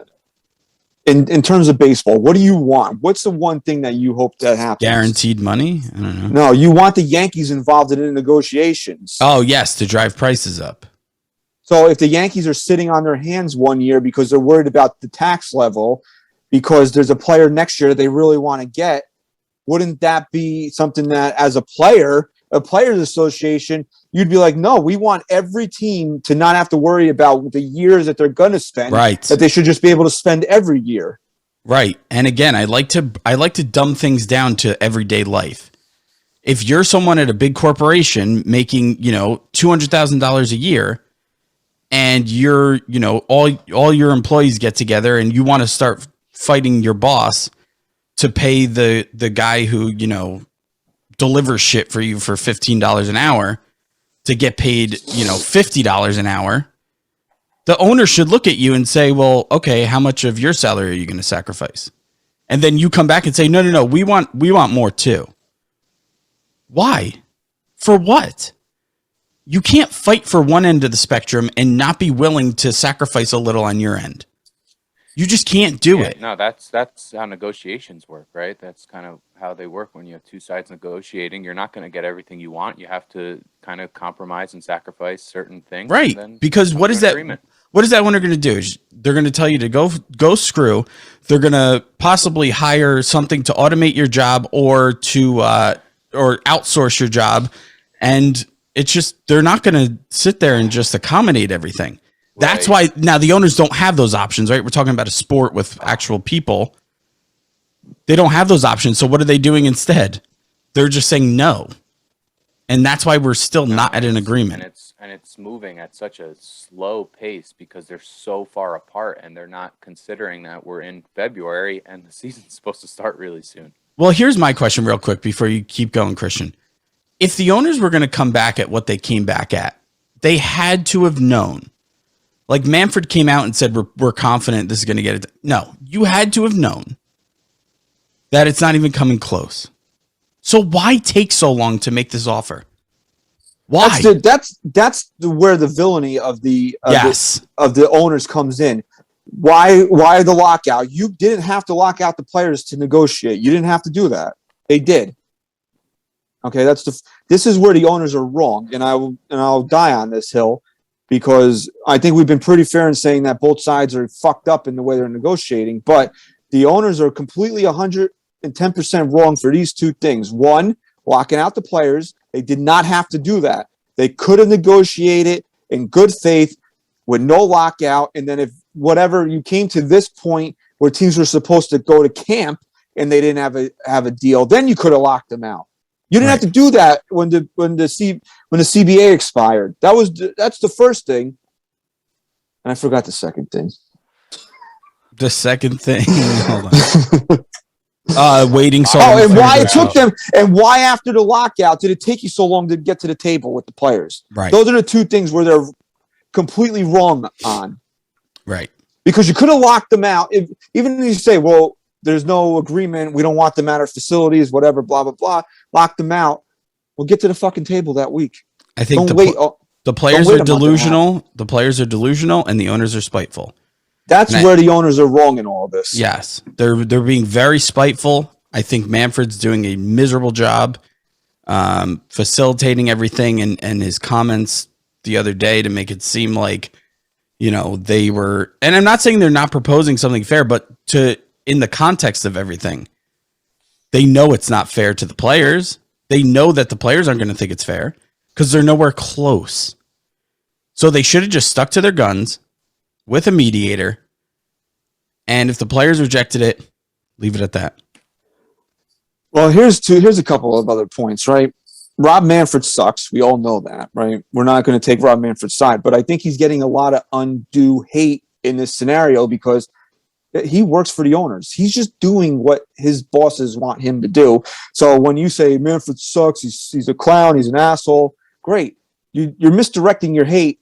in terms of baseball, what do you want? What's the one thing that you hope that happens? Guaranteed money? I don't know. No, you want the Yankees involved in the negotiations. Oh, yes, to drive prices up. So if the Yankees are sitting on their hands one year because they're worried about the tax level, because there's a player next year that they really want to get, wouldn't that be something that as a players association, you'd be like, no, we want every team to not have to worry about the years that they're going to spend, right? That they should just be able to spend every year. Right. And again, I like to dumb things down to everyday life. If you're someone at a big corporation making, $200,000 a year, and you're, all your employees get together and you want to start fighting your boss to pay the guy who, delivers shit for you for $15 an hour to get paid, $50 an hour, the owner should look at you and say, well, okay, how much of your salary are you going to sacrifice? And then you come back and say, no, we want more too. Why? For what? You can't fight for one end of the spectrum and not be willing to sacrifice a little on your end. You just can't do it. No, that's how negotiations work, right? That's kind of how they work when you have two sides negotiating. You're not going to get everything you want. You have to kind of compromise and sacrifice certain things. Right. Because what is that? Agreement. What is that owner going to do? They're going to tell you to go screw. They're going to possibly hire something to automate your job or to or outsource your job, and it's just they're not going to sit there and just accommodate everything. That's why now the owners don't have those options, right? We're talking about a sport with actual people. They don't have those options. So what are they doing instead? They're just saying no. And that's why we're still not at an agreement. And it's moving at such a slow pace because they're so far apart and they're not considering that we're in February and the season's supposed to start really soon. Well, here's my question real quick before you keep going, Christian. If the owners were going to come back at what they came back at, they had to have known. Like Manfred came out and said, we're confident this is going to get it. No, you had to have known that it's not even coming close. So why take so long to make this offer? Why? That's where the villainy of the yes. of the owners comes in. Why the lockout? You didn't have to lock out the players to negotiate. You didn't have to do that. They did. Okay, this is where the owners are wrong, and I'll die on this hill. Because I think we've been pretty fair in saying that both sides are fucked up in the way they're negotiating. But the owners are completely 110% wrong for these two things. One, locking out the players. They did not have to do that. They could have negotiated in good faith with no lockout. And then if whatever you came to this point where teams were supposed to go to camp and they didn't have a deal, then you could have locked them out. You didn't have to do that when the CBA expired. That's the first thing, and I forgot the second thing. The second thing, hold on. Waiting so long. Oh, and why it took them, and why after the lockout did it take you so long to get to the table with the players? Right. Those are the two things where they're completely wrong on. Right. Because you could have locked them out. Even if you say, well, there's no agreement, we don't want them at our facilities, whatever, blah, blah, blah. Lock them out. We'll get to the fucking table that week. I think the players are delusional. The players are delusional, and the owners are spiteful. That's where the owners are wrong in all of this. Yes, they're being very spiteful. I think Manfred's doing a miserable job facilitating everything, and his comments the other day to make it seem like, they were. And I'm not saying they're not proposing something fair, but in the context of everything, they know it's not fair to the players. They know that the players aren't going to think it's fair because they're nowhere close. So they should have just stuck to their guns with a mediator. And if the players rejected it, leave it at that. Well, here's a couple of other points, right? Rob Manfred sucks. We all know that, right? We're not going to take Rob Manfred's side, but I think he's getting a lot of undue hate in this scenario because he works for the owners. He's just doing what his bosses want him to do. So when you say Manfred sucks, he's a clown, he's an asshole, great. You're misdirecting your hate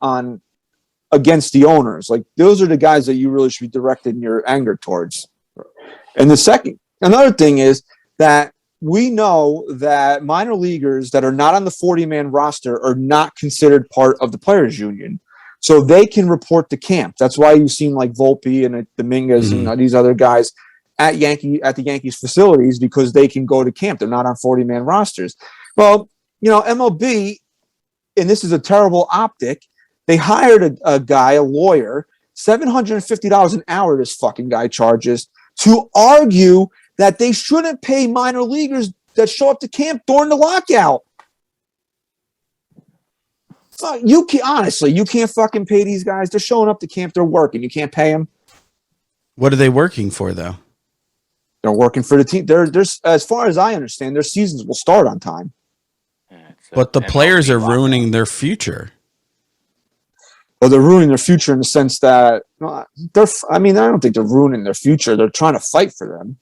against the owners. Like those are the guys that you really should be directing your anger towards. And another thing is that we know that minor leaguers that are not on the 40-man roster are not considered part of the players union. so they can report to camp. That's why you've seen like Volpe and Dominguez and these other guys at the Yankees facilities, because they can go to camp. They're not on 40-man rosters. Well, MLB, and this is a terrible optic, they hired a guy, a lawyer, $750 an hour this fucking guy charges, to argue that they shouldn't pay minor leaguers that show up to camp during the lockout. You can't fucking pay these guys. They're showing up to camp. They're working. You can't pay them. What are they working for, though? They're working for the team. They're as far as I understand, their seasons will start on time. But the players are ruining their future. Well, they're ruining their future in the sense that I don't think they're ruining their future. They're trying to fight for them.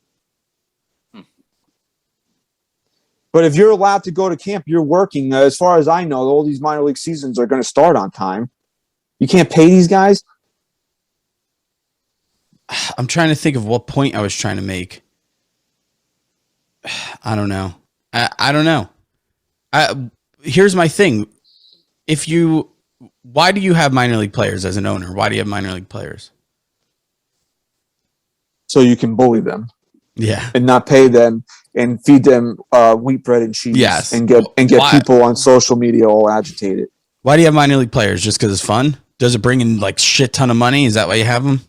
But if you're allowed to go to camp, you're working. As far as I know, all these minor league seasons are going to start on time. You can't pay these guys. I'm trying to think of what point I was trying to make. I don't know. I don't know. Here's my thing. Why do you have minor league players as an owner? Why do you have minor league players? So you can bully them. Yeah. And not pay them and feed them wheat bread and cheese. Yes. And get people on social media all agitated. Why do you have minor league players? Just because it's fun? Does it bring in like shit ton of money? Is that why you have them?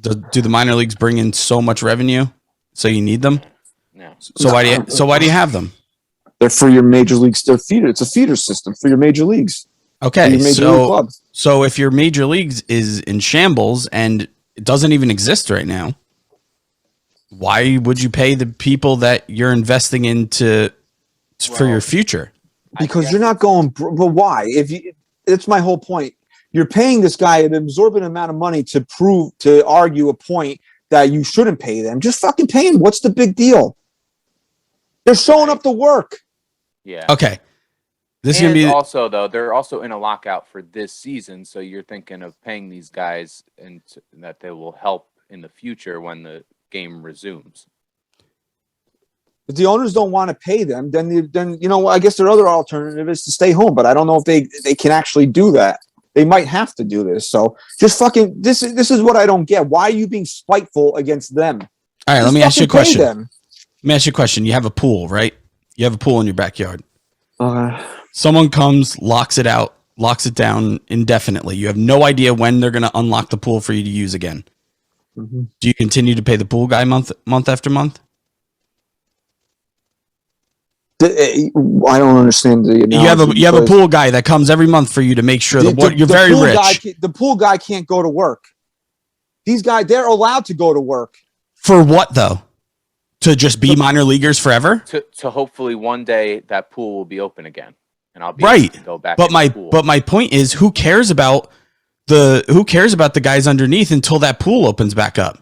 Do the minor leagues bring in so much revenue so you need them? No. So why do you have them? They're for your major leagues. It's a feeder system for your major leagues. Okay, so if your major leagues is in shambles and it doesn't even exist right now, why would you pay the people that you're investing into for your future? Because you're not going. But why? It's my whole point. You're paying this guy an absorbent amount of money to argue a point that you shouldn't pay them. Just fucking pay them. What's the big deal? They're showing up to work. Yeah. Okay. This is gonna be also though. They're also in a lockout for this season, so you're thinking of paying these guys and that they will help in the future when the game resumes. If the owners don't want to pay them, then I guess their other alternative is to stay home. But I don't know if they can actually do that. They might have to do this. So just fucking this is what I don't get. Why are you being spiteful against them? All right, let me ask you a question. Let me ask you a question. You have a pool, right? You have a pool in your backyard. Someone comes, locks it out, locks it down indefinitely. You have no idea when they're going to unlock the pool for you to use again. Mm-hmm. Do you continue to pay the pool guy month after month? I don't understand the analogy. You have a pool guy that comes every month for you to make sure you're very rich. The pool guy can't go to work. These guys, they're allowed to go to work. For what though? To just be minor leaguers forever? To hopefully one day that pool will be open again. And I'll be right. Able to go back. But my point is, who cares about the guys underneath until that pool opens back up?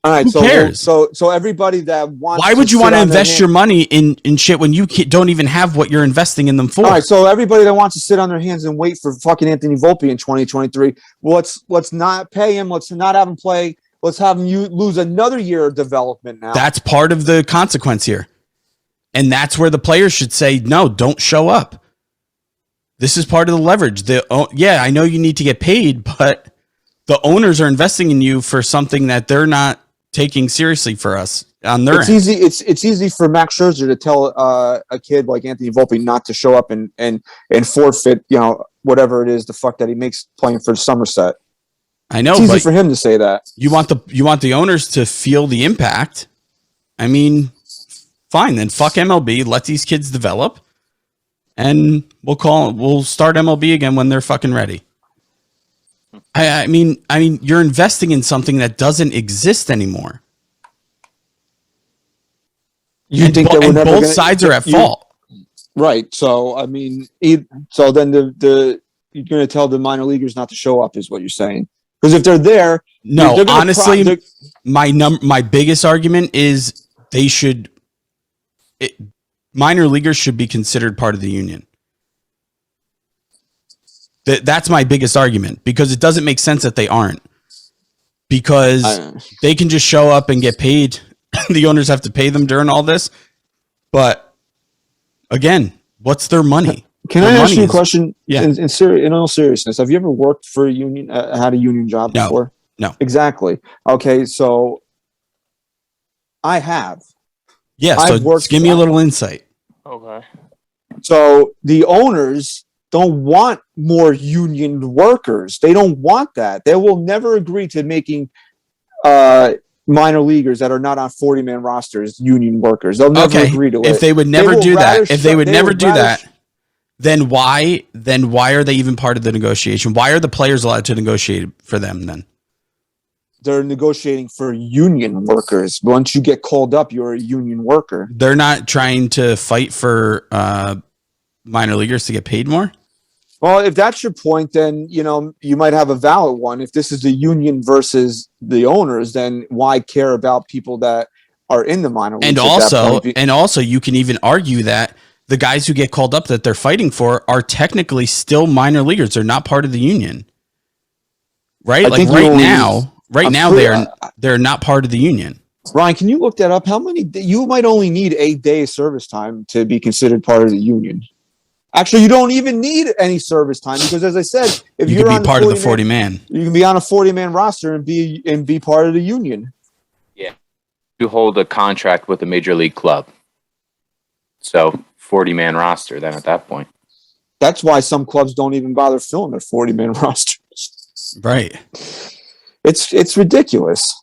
All right, who cares? So everybody that wants. Why would you want to invest your money in shit when you don't even have what you're investing in them for? All right, so everybody that wants to sit on their hands and wait for fucking Anthony Volpe in 2023, let's not pay him. Let's not have him play. Let's have him lose another year of development now. That's part of the consequence here. And that's where the players should say, no, don't show up. This is part of the leverage. I know you need to get paid, but the owners are investing in you for something that they're not taking seriously for us on their end. It's easy for Max Scherzer to tell a kid like Anthony Volpe not to show up and forfeit, whatever it is, the fuck that he makes playing for Somerset. I know, it's easy for him to say that. You want the owners to feel the impact. I mean, fine, then fuck MLB, let these kids develop, and we'll start MLB again when they're fucking ready. I mean, you're investing in something that doesn't exist anymore. You think that both sides are at fault, right? So I mean, so then you're going to tell the minor leaguers not to show up, is what you're saying? Because if they're there, no. Honestly, my biggest argument is minor leaguers should be considered part of the union. That's my biggest argument, because it doesn't make sense that they aren't, because they can just show up and get paid. The owners have to pay them during all this. But again, what's their money? Can Their I ask money you a is- question? Yeah. In all seriousness, have you ever worked for a union? Had a union job No. before? No. Exactly. Okay, so I have. Yeah, I've so worked- give me a little insight. Okay. So the owners don't want more union workers. They don't want that. They will never agree to making minor leaguers that are not on 40-man rosters union workers. They'll never agree to it. If they would never will do rather that, if they shut- would they never would do rather that, sh- then why are they even part of the negotiation? Why are the players allowed to negotiate for them then? they're negotiating for union workers. Once you get called up, you're a union worker. They're not trying to fight for minor leaguers to get paid more? Well, if that's your point, then you might have a valid one. If this is the union versus the owners, then why care about people that are in the minor leagues? And also, you can even argue that the guys who get called up that they're fighting for are technically still minor leaguers. They're not part of the union, right? Like right now, they're not part of the union. Ryan, can you look that up? How many? You might only need 8 days service time to be considered part of the union. Actually, you don't even need any service time because, as I said, if you you're can on be part of the 40-man, you can be on a 40-man roster and be part of the union. Yeah, you hold a contract with a major league club, so 40-man roster. Then at that point, that's why some clubs don't even bother filling their 40-man rosters. Right. It's ridiculous.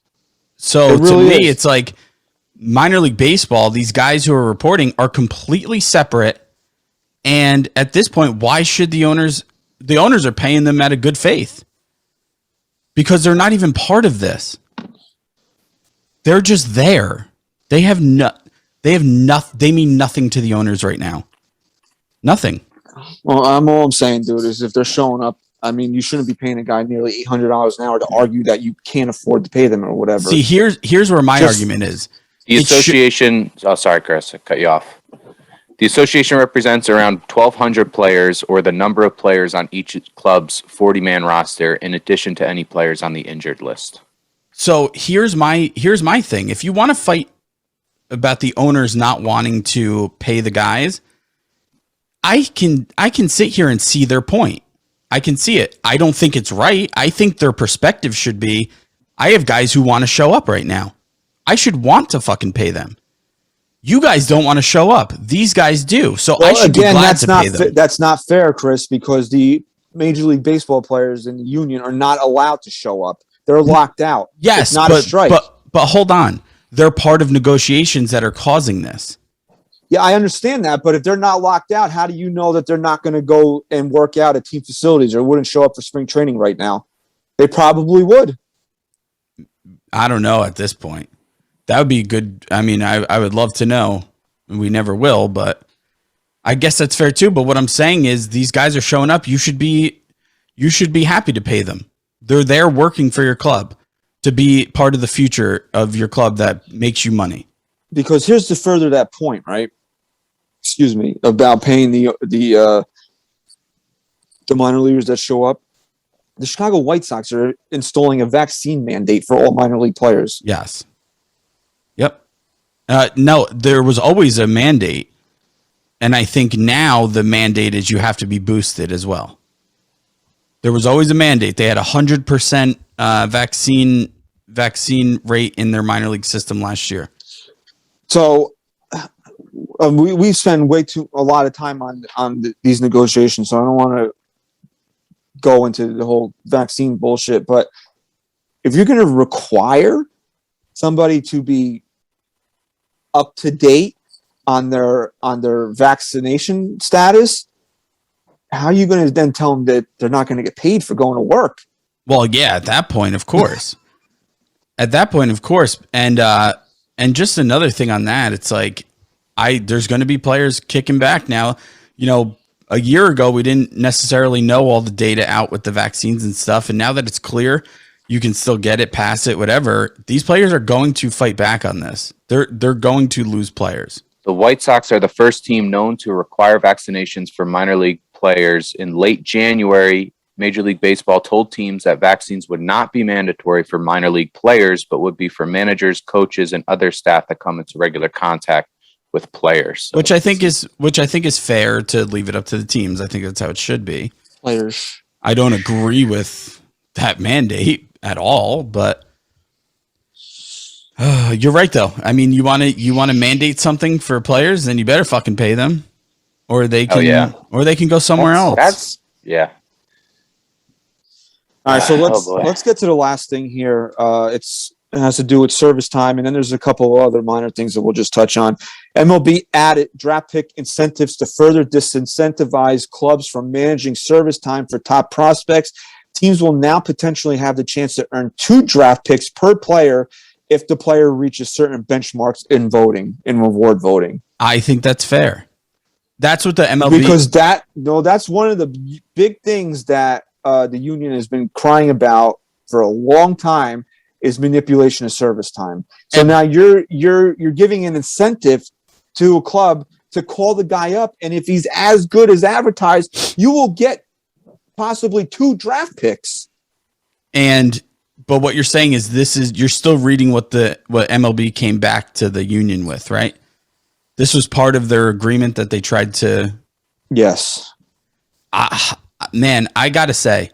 So really to me, is. it's like minor league baseball. These guys who are reporting are completely separate. And at this point, why should the owners are paying them out of good faith? Because they're not even part of this. They're just there. They mean nothing to the owners right now. Nothing. Well, all I'm saying, dude, is if they're showing up, I mean, you shouldn't be paying a guy nearly $800 an hour to argue that you can't afford to pay them or whatever. See, here's where my argument is. the association. Sorry, Chris, I cut you off. The association represents around 1,200 players, or the number of players on each club's 40-man roster, in addition to any players on the injured list. So here's my thing. If you want to fight about the owners not wanting to pay the guys, I can sit here and see their point. I can see it. I don't think it's right. I think their perspective should be, I have guys who want to show up right now. I should want to fucking pay them. You guys don't want to show up. These guys do. So I should be glad to pay them. That's not fair, Chris, because the Major League Baseball players in the union are not allowed to show up. They're locked out. Yes, it's not a strike. But hold on. They're part of negotiations that are causing this. Yeah, I understand that, but if they're not locked out, how do you know that they're not going to go and work out at team facilities or wouldn't show up for spring training right now? They probably would. I don't know at this point. That would be good. I mean, I would love to know. We never will, but I guess that's fair too. But what I'm saying is these guys are showing up. You should be happy to pay them. They're there working for your club to be part of the future of your club that makes you money. Because here's to further that point, right? Excuse me, about paying the minor leaguers that show up. The Chicago White Sox are installing a vaccine mandate for all minor league players. Yes. Yep. No, there was always a mandate. And I think now the mandate is you have to be boosted as well. There was always a mandate. They had 100% vaccine rate in their minor league system last year. So we spend a lot of time on these negotiations. So I don't want to go into the whole vaccine bullshit. But if you're going to require somebody to be up to date on their vaccination status, how are you going to then tell them that they're not going to get paid for going to work? Well, yeah, at that point, of course. And just another thing on that, it's like there's going to be players kicking back now. You know, a year ago we didn't necessarily know all the data out with the vaccines and stuff, and now that it's clear, you can still get it, pass it, whatever. These players are going to fight back on this. They're going to lose players. The White Sox are the first team known to require vaccinations for minor league players. In late January, Major League Baseball told teams that vaccines would not be mandatory for minor league players, but would be for managers, coaches, and other staff that come into regular contact with players. So which I think is fair to leave it up to the teams. I think that's how it should be. Players. I don't agree with that mandate at all, but you're right though. I mean, you want to mandate something for players, then you better fucking pay them, or they can go somewhere else. That's yeah. All right, so boy. let's get to the last thing here. It has to do with service time, and then there's a couple of other minor things that we'll just touch on. MLB added draft pick incentives to further disincentivize clubs from managing service time for top prospects. Teams will now potentially have the chance to earn 2 draft picks per player if the player reaches certain benchmarks in reward voting. I think that's fair. That's what the MLB, because that's one of the big things that the union has been crying about for a long time is manipulation of service time. So now you're giving an incentive to a club to call the guy up, and if he's as good as advertised, you will get possibly 2 draft picks. But what you're saying is you're still reading what MLB came back to the union with, right? This was part of their agreement that they tried to. Yes. Man, I gotta say,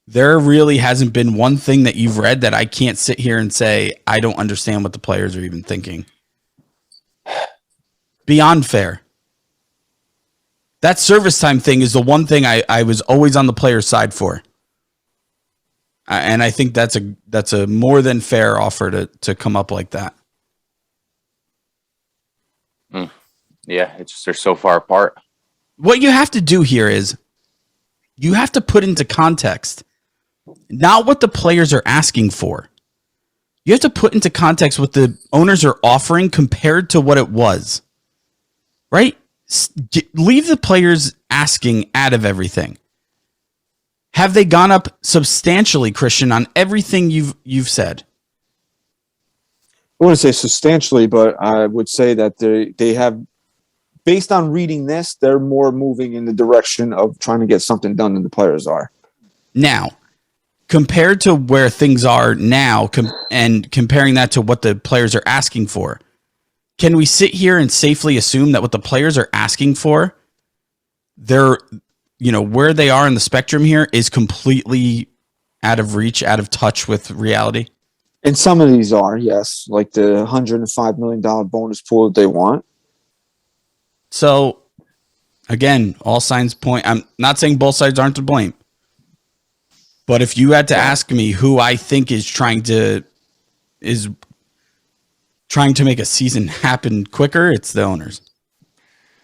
there really hasn't been one thing that you've read that I can't sit here and say I don't understand what the players are even thinking. Beyond fair. That service time thing is the one thing I was always on the player's side for. And I think that's a more than fair offer to come up like that. Yeah, it's just they're so far apart. What you have to do here is you have to put into context not what the players are asking for. You have to put into context what the owners are offering compared to what it was. Right? Leave the players asking out of everything. Have they gone up substantially, Christian, on everything you've said? I wouldn't say substantially, but I would say that they have, based on reading this, they're more moving in the direction of trying to get something done than the players are. Now, compared to where things are now, and comparing that to what the players are asking for, can we sit here and safely assume that what the players are asking for, they're, where they are in the spectrum here is completely out of reach, out of touch with reality? And some of these are, yes, like the $105 million bonus pool that they want. So, again, all signs point. I'm not saying both sides aren't to blame. But if you had to ask me who I think is trying to make a season happen quicker, it's the owners.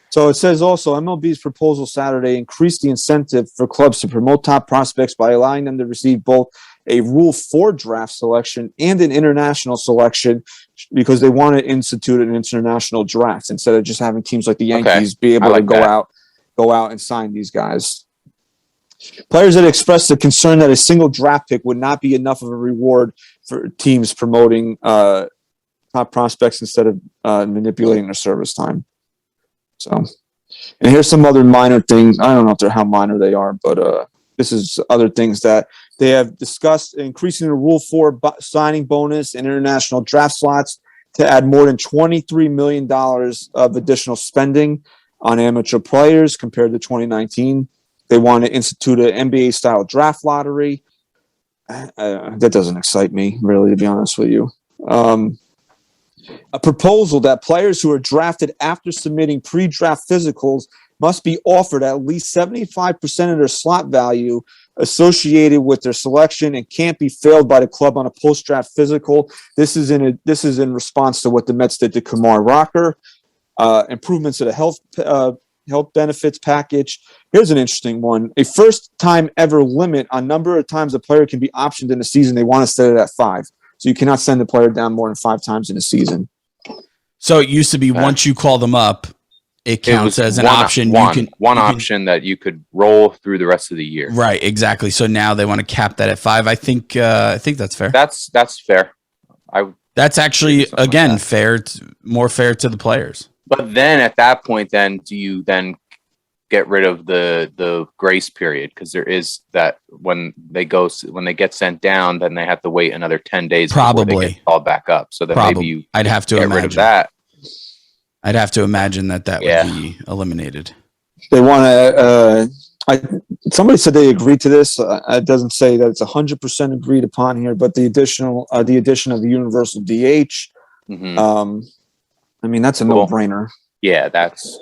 So it says also MLB's proposal Saturday increased the incentive for clubs to promote top prospects by allowing them to receive both a Rule 4 draft selection and an international selection, because they want to institute an international draft instead of just having teams like the Yankees be able to go out and sign these guys. Players had expressed the concern that a single draft pick would not be enough of a reward for teams promoting top prospects instead of manipulating their service time. So, and here's some other minor things. I don't know how minor they are, but this is other things that they have discussed: increasing the Rule 4 signing bonus and international draft slots to add more than $23 million of additional spending on amateur players compared to 2019. They want to institute an NBA-style draft lottery. That doesn't excite me, really, to be honest with you. A proposal that players who are drafted after submitting pre-draft physicals must be offered at least 75% of their slot value associated with their selection and can't be failed by the club on a post-draft physical. This is in response to what the Mets did to Kumar Rocker. Improvements to the health benefits package. Here's an interesting one: a first-time ever limit on number of times a player can be optioned in a season. They want to set it at 5. So you cannot send the player down more than 5 times in a season. So it used to be once you call them up, it counts as an option. Option that you could roll through the rest of the year. Right, exactly. So now they want to cap that at 5. I think that's fair. That's fair. That's actually again fair, more fair to the players. But then at that point, then do you then get rid of the grace period? Because there is that when they get sent down, then they have to wait another 10 days probably before they get called back up. So then maybe I'd have to get rid of that. I'd have to imagine that Yeah. would be eliminated. They want to. Somebody said they agreed to this. It doesn't say that it's 100% agreed upon here, but the addition of the universal DH. Mhm. I mean, that's a Cool. no-brainer. Yeah, that's.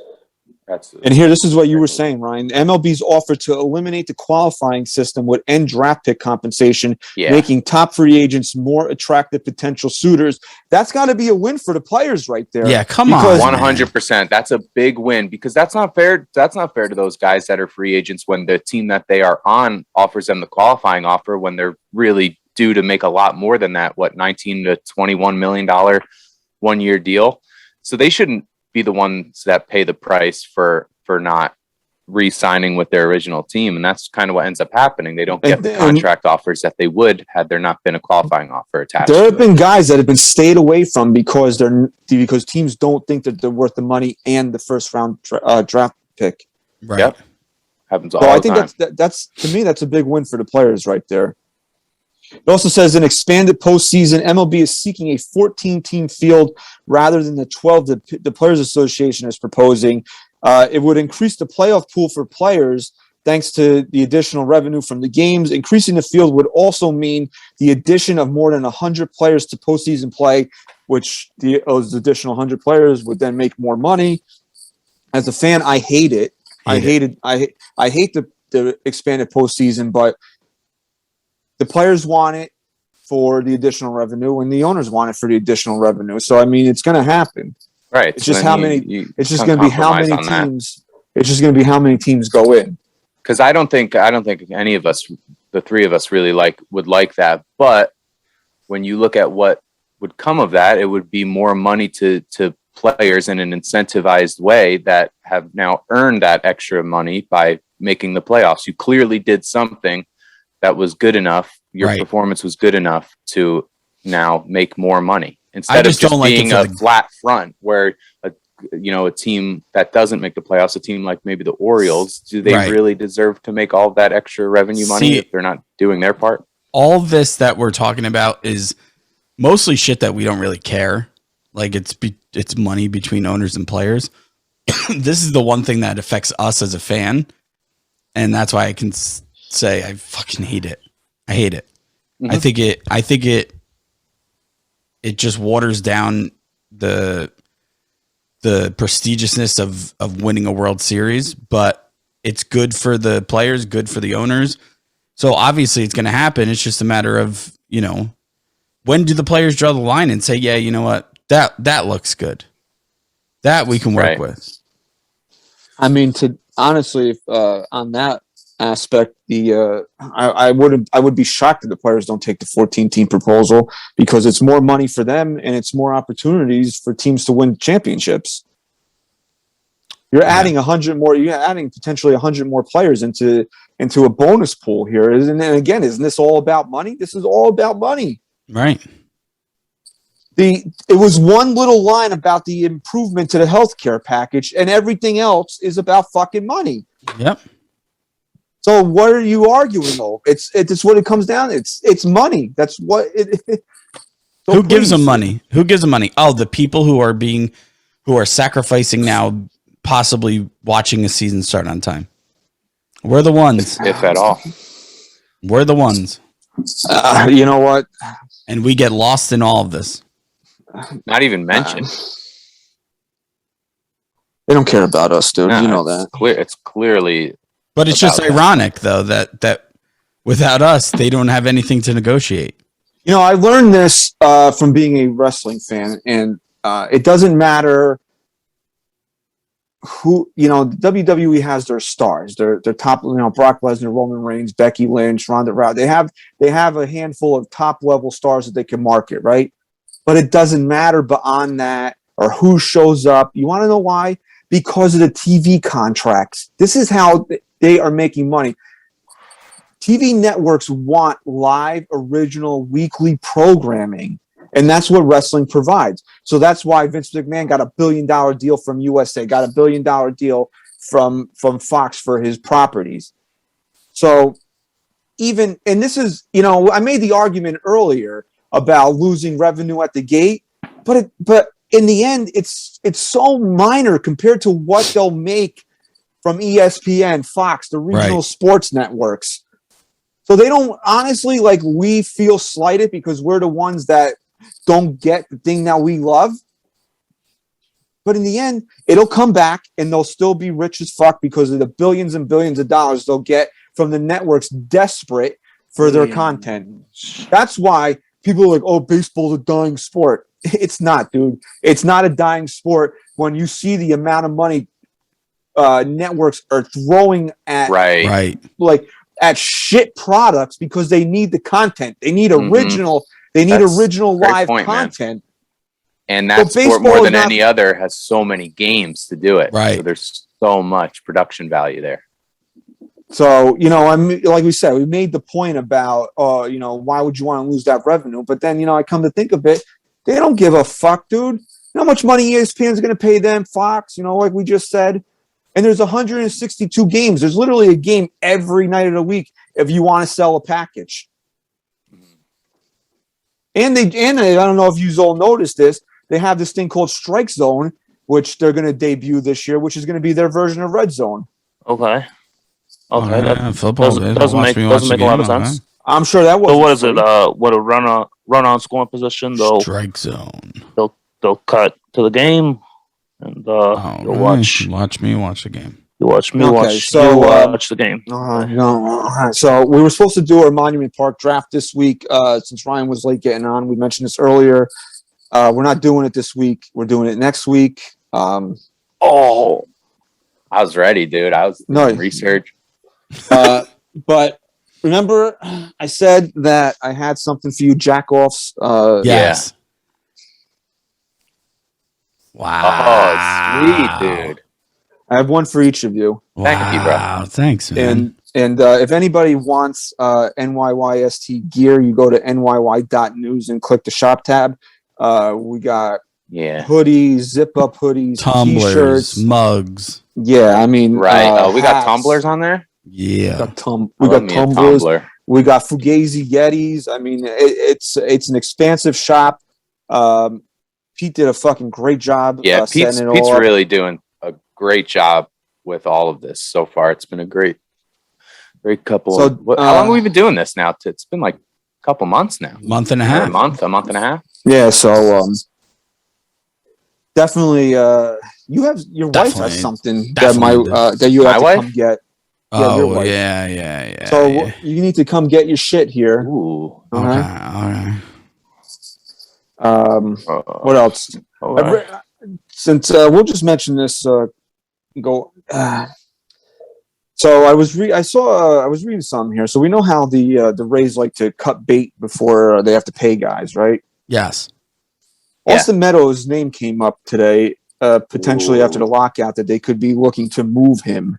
And here, this is what you were saying, Ryan. MLB's offer to eliminate the qualifying system would end draft pick compensation, making top free agents more attractive potential suitors. That's got to be a win for the players right there. Yeah, come on, 100%. That's a big win because that's not fair. That's not fair to those guys that are free agents when the team that they are on offers them the qualifying offer when they're really due to make a lot more than that. What, $19 to $21 million 1-year deal? So they shouldn't be the ones that pay the price for not re-signing with their original team, and that's kind of what ends up happening. They don't get the contract offers that they would had there not been a qualifying offer attached. There have been guys that have been stayed away from because teams don't think that they're worth the money and the first round draft pick. Right. Yep. Happens all So the I think time. that's to me that's a big win for the players right there. It also says an expanded postseason. MLB is seeking a 14-team field rather than the 12 that the Players Association is proposing. It would increase the playoff pool for players thanks to the additional revenue from the games. Increasing the field would also mean the addition of more than 100 players to postseason play, which those additional 100 players would then make more money. As a fan, I hate it. I hate the expanded postseason, but the players want it for the additional revenue, and the owners want it for the additional revenue. So, I mean, it's going to happen. Right. It's just how many. It's just going to be how many teams. It's just going to be how many teams go in. Because I don't think any of us, the three of us, really would like that. But when you look at what would come of that, it would be more money to players in an incentivized way that have now earned that extra money by making the playoffs. You clearly did something that was good enough. Your performance was good enough to now make more money instead of just being a flat front where a team that doesn't make the playoffs, a team like maybe the Orioles, do they really deserve to make all of that extra revenue money if they're not doing their part? All this that we're talking about is mostly shit that we don't really care. Like it's money between owners and players. This is the one thing that affects us as a fan, and that's why I can say I fucking hate it. I hate it. Mm-hmm. I think it just waters down the prestigiousness of winning a World Series, but it's good for the players, good for the owners. So obviously it's going to happen. It's just a matter of, when do the players draw the line and say, yeah, you know what? That looks good. That we can work with. I mean, honestly, on that aspect, I would be shocked if the players don't take the 14-team proposal because it's more money for them and it's more opportunities for teams to win championships. You're adding 100 more. You're adding potentially 100 more players into a bonus pool here. And again, isn't this all about money? This is all about money, right? It was one little line about the improvement to the healthcare package, and everything else is about fucking money. Yep. So what are you arguing over? It's what it comes down to. It's money. That's what it. So who gives them money? Who gives them money? Oh, the people who are sacrificing now, possibly watching a season start on time. We're the ones, if at all. We're the ones. You know what? And we get lost in all of this. Not even mentioned. They don't care about us, dude. You know that. It's clearly. But it's just ironic, though, that without us, they don't have anything to negotiate. I learned this from being a wrestling fan, and it doesn't matter who, WWE has their stars, their top, Brock Lesnar, Roman Reigns, Becky Lynch, Ronda Rousey. They have a handful of top level stars that they can market, right? But it doesn't matter beyond that or who shows up. You want to know why? Because of the TV contracts. This is how they are making money. TV networks want live, original, weekly programming, and that's what wrestling provides. So that's why Vince McMahon got $1 billion deal from USA, got $1 billion deal from Fox for his properties. So and this is, I made the argument earlier about losing revenue at the gate, but in the end, it's so minor compared to what they'll make from ESPN, Fox, the regional sports networks. So they don't, honestly, like, we feel slighted because we're the ones that don't get the thing that we love. But in the end, it'll come back and they'll still be rich as fuck because of the billions and billions of dollars they'll get from the networks desperate for their content. That's why people are like, oh, baseball's a dying sport. It's not, dude. It's not a dying sport when you see the amount of money networks are throwing at like at shit products because they need the content. They need original. They need original live content. Man. And that sport, more than any other, has so many games to do it. Right. So there's so much production value there. So, like we said, we made the point about, why would you want to lose that revenue? But then, I come to think of it, they don't give a fuck, dude. You know how much money ESPN is going to pay them, Fox, like we just said? And there's 162 games. There's literally a game every night of the week if you want to sell a package. And I don't know if you all noticed this, they have this thing called Strike Zone, which they're going to debut this year, which is going to be their version of Red Zone. Okay. Football doesn't make a lot of sense. I'm sure that was. So what is it? What a run on scoring position? Strike zone. They'll cut to the game, and you'll watch. Watch me watch the game. You watch me watch. So watch the game. So we were supposed to do our Monument Park draft this week. Since Ryan was late getting on, we mentioned this earlier. We're not doing it this week. We're doing it next week. I was ready, dude. I was doing research. But remember, I said that I had something for you, jack-offs. Yes. Yeah. Wow. Oh, sweet, dude. I have one for each of you. Wow. Thank you, bro. Thanks, man. And if anybody wants NYYST gear, you go to nyy.news and click the shop tab. We got hoodies, zip-up hoodies, tumblers, t-shirts, mugs. Yeah, I mean, we got tumblers on there. Yeah, we got tumblers. We got Fugazi Yetis. I mean, it's an expansive shop. Pete did a fucking great job. Yeah, Pete's really doing a great job with all of this so far. It's been a great couple. So, how long have we been doing this now? It's been like a couple months now. Month and a half. A month and a half. Yeah. So definitely, you have your wife has something that you have to come get. Oh yeah. So you need to come get your shit here. Ooh. All right. What else? Since we'll just mention this. So I was reading something here. So we know how the Rays like to cut bait before they have to pay guys, right? Yes. Austin Meadows' name came up today, potentially after the lockout, that they could be looking to move him.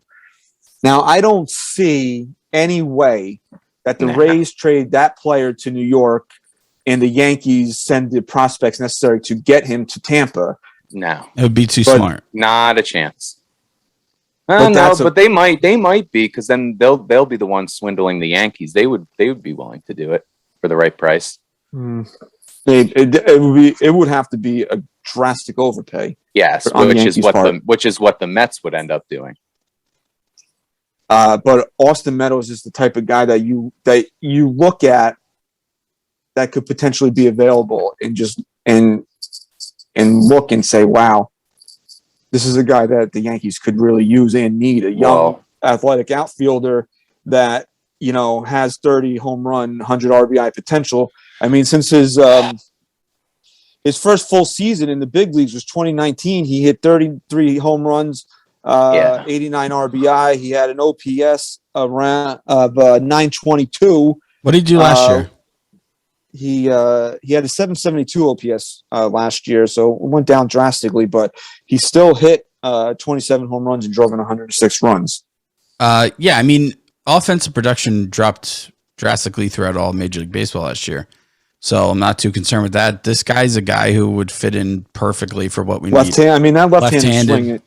Now, I don't see any way that the Rays trade that player to New York and the Yankees send the prospects necessary to get him to Tampa. No. It would be too smart. Not a chance. But they might be, because then they'll be the ones swindling the Yankees. They would be willing to do it for the right price. It would have to be a drastic overpay. Yes, which is what the Mets would end up doing. But Austin Meadows is the type of guy that you look at that could potentially be available and look and say, wow, this is a guy that the Yankees could really use and need, a young athletic outfielder that, has 30 home run, 100 RBI potential. I mean, since his first full season in the big leagues was 2019, he hit 33 home runs, 89 RBI. He had an OPS around of 922. What did he do last year? He had a 772 OPS last year, so it went down drastically, but he still hit 27 home runs and drove in 106 runs. I mean, offensive production dropped drastically throughout all Major League Baseball last year, so I'm not too concerned with that. This guy's a guy who would fit in perfectly for what we need. I mean, that left-handed swing.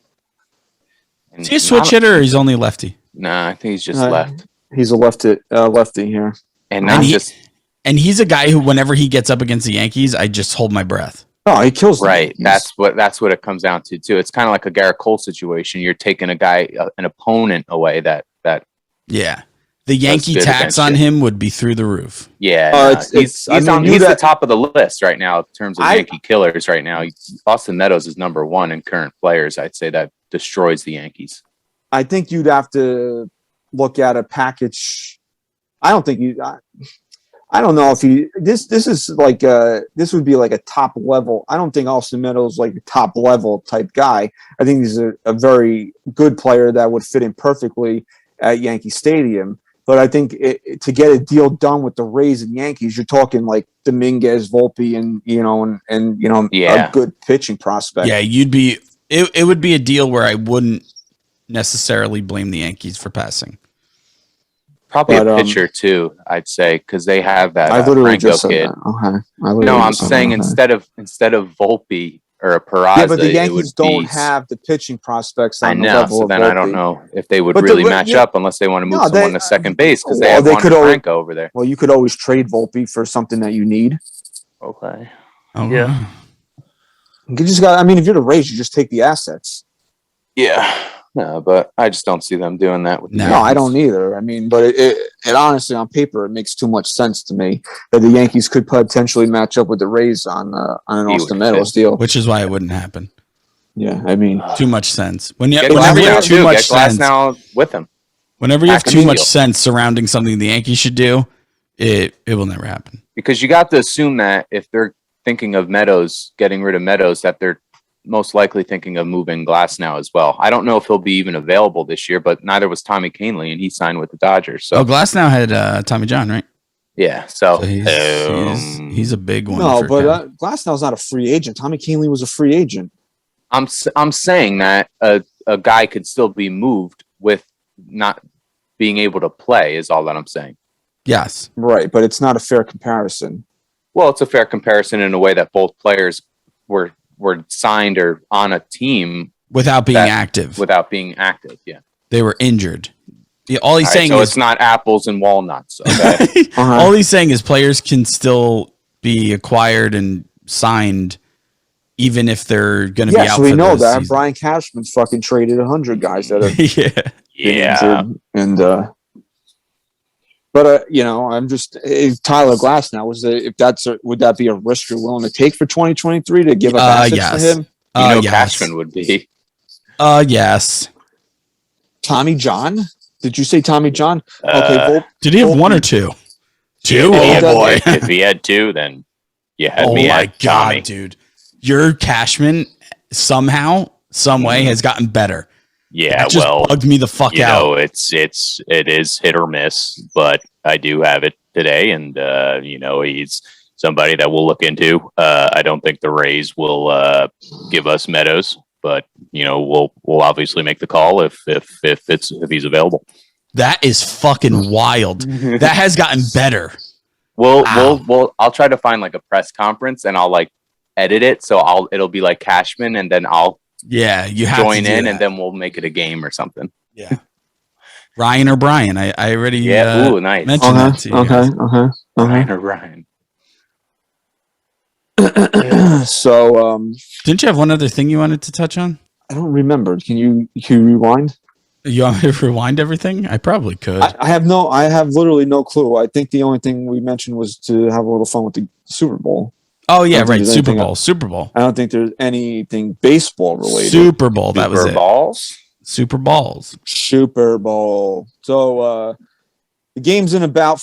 Is he a switch hitter or he's only lefty? Nah, I think he's just left. He's a lefty here. And he's a guy who, whenever he gets up against the Yankees, I just hold my breath. Oh, he kills the Right. Yankees. That's what it comes down to too. It's kind of like a Garrett Cole situation. You're taking a guy, an opponent away that Yeah. The Yankee good tax against on you. him would be through the roof. Yeah, he's the top of the list right now in terms of Yankee killers right now. Austin Meadows is number 1 in current players. I'd say that destroys the Yankees. I think you'd have to look at a package. I don't think you. I don't know if he. This is like this would be like a top level. I don't think Austin Meadows like a top level type guy. I think he's a very good player that would fit in perfectly at Yankee Stadium. But I think to get a deal done with the Rays and Yankees, you're talking like Dominguez, Volpe, and a good pitching prospect. Yeah, it would be a deal where I wouldn't necessarily blame the Yankees for passing. Probably a pitcher too, I'd say, because they have that I literally Franco just said kid. that. Okay. No, I'm saying instead of Volpe or a Peraza, yeah, but the Yankees don't have the pitching prospects on the level of Volpe. I don't know if they would really match up unless they want to move someone to second base because they have Franco over there. Well, you could always trade Volpe for something that you need. Okay. Yeah. You just got. I mean, if you're the Rays, you just take the assets. Yeah. No, but I just don't see them doing that. No, I don't either. I mean, but it honestly, on paper, it makes too much sense to me that the Yankees could potentially match up with the Rays on an Austin Meadows deal. Which is why it wouldn't happen. Yeah, I mean, too much sense. Whenever you you have too much sense, now with him. Whenever you have too much sense surrounding something the Yankees should do, it will never happen. Because you got to assume that if they're thinking of Meadows, getting rid of Meadows, that they're most likely thinking of moving Glasnow as well. I don't know if he'll be even available this year, but neither was Tommy Kahnle, and he signed with the Dodgers. So Glasnow had Tommy John, right? Yeah, so he's a big one. No, but Glasnow's not a free agent. Tommy Kahnle was a free agent. I'm saying that a guy could still be moved with not being able to play is all that I'm saying. Yes. Right, but it's not a fair comparison. Well, it's a fair comparison in a way that both players were signed or on a team without being active. Yeah. They were injured. All he's saying so is it's not apples and walnuts. Okay? All he's saying is players can still be acquired and signed even if they're going to be out. So we for know the that season. Brian Cashman's fucking traded 100 guys that have yeah. been injured, and but I'm just if Tyler Glasnow would that be a risk you're willing to take for 2023 to give up assets to him? Yes. Cashman would be. Yes. Tommy John? Did you say Tommy John? Okay. Did he have one or two? Two? Oh boy! If he had two, then you had me. Oh my god, dude! Your Cashman somehow, some way has gotten better. Yeah, that just bugged me the fuck out. It is hit or miss, but I do have it today, and he's somebody that we'll look into. I don't think the Rays will give us Meadows, but we'll obviously make the call if he's available. That is fucking wild. That has gotten better. I'll try to find like a press conference and I'll like edit it so it'll be like Cashman and then I'll you have join in and then we'll make it a game or something. Yeah. Ryan or Brian. I already nice. mentioned that to you. Ryan or Brian. So didn't you have one other thing you wanted to touch on? I don't remember. Can you rewind? You want me to rewind everything? I probably could. I have literally no clue. I think the only thing we mentioned was to have a little fun with the Super Bowl. Oh yeah, right. Super Bowl. I don't think there's anything baseball related. Super Bowl. That was it. Super Balls. Super Bowl. So the game's in about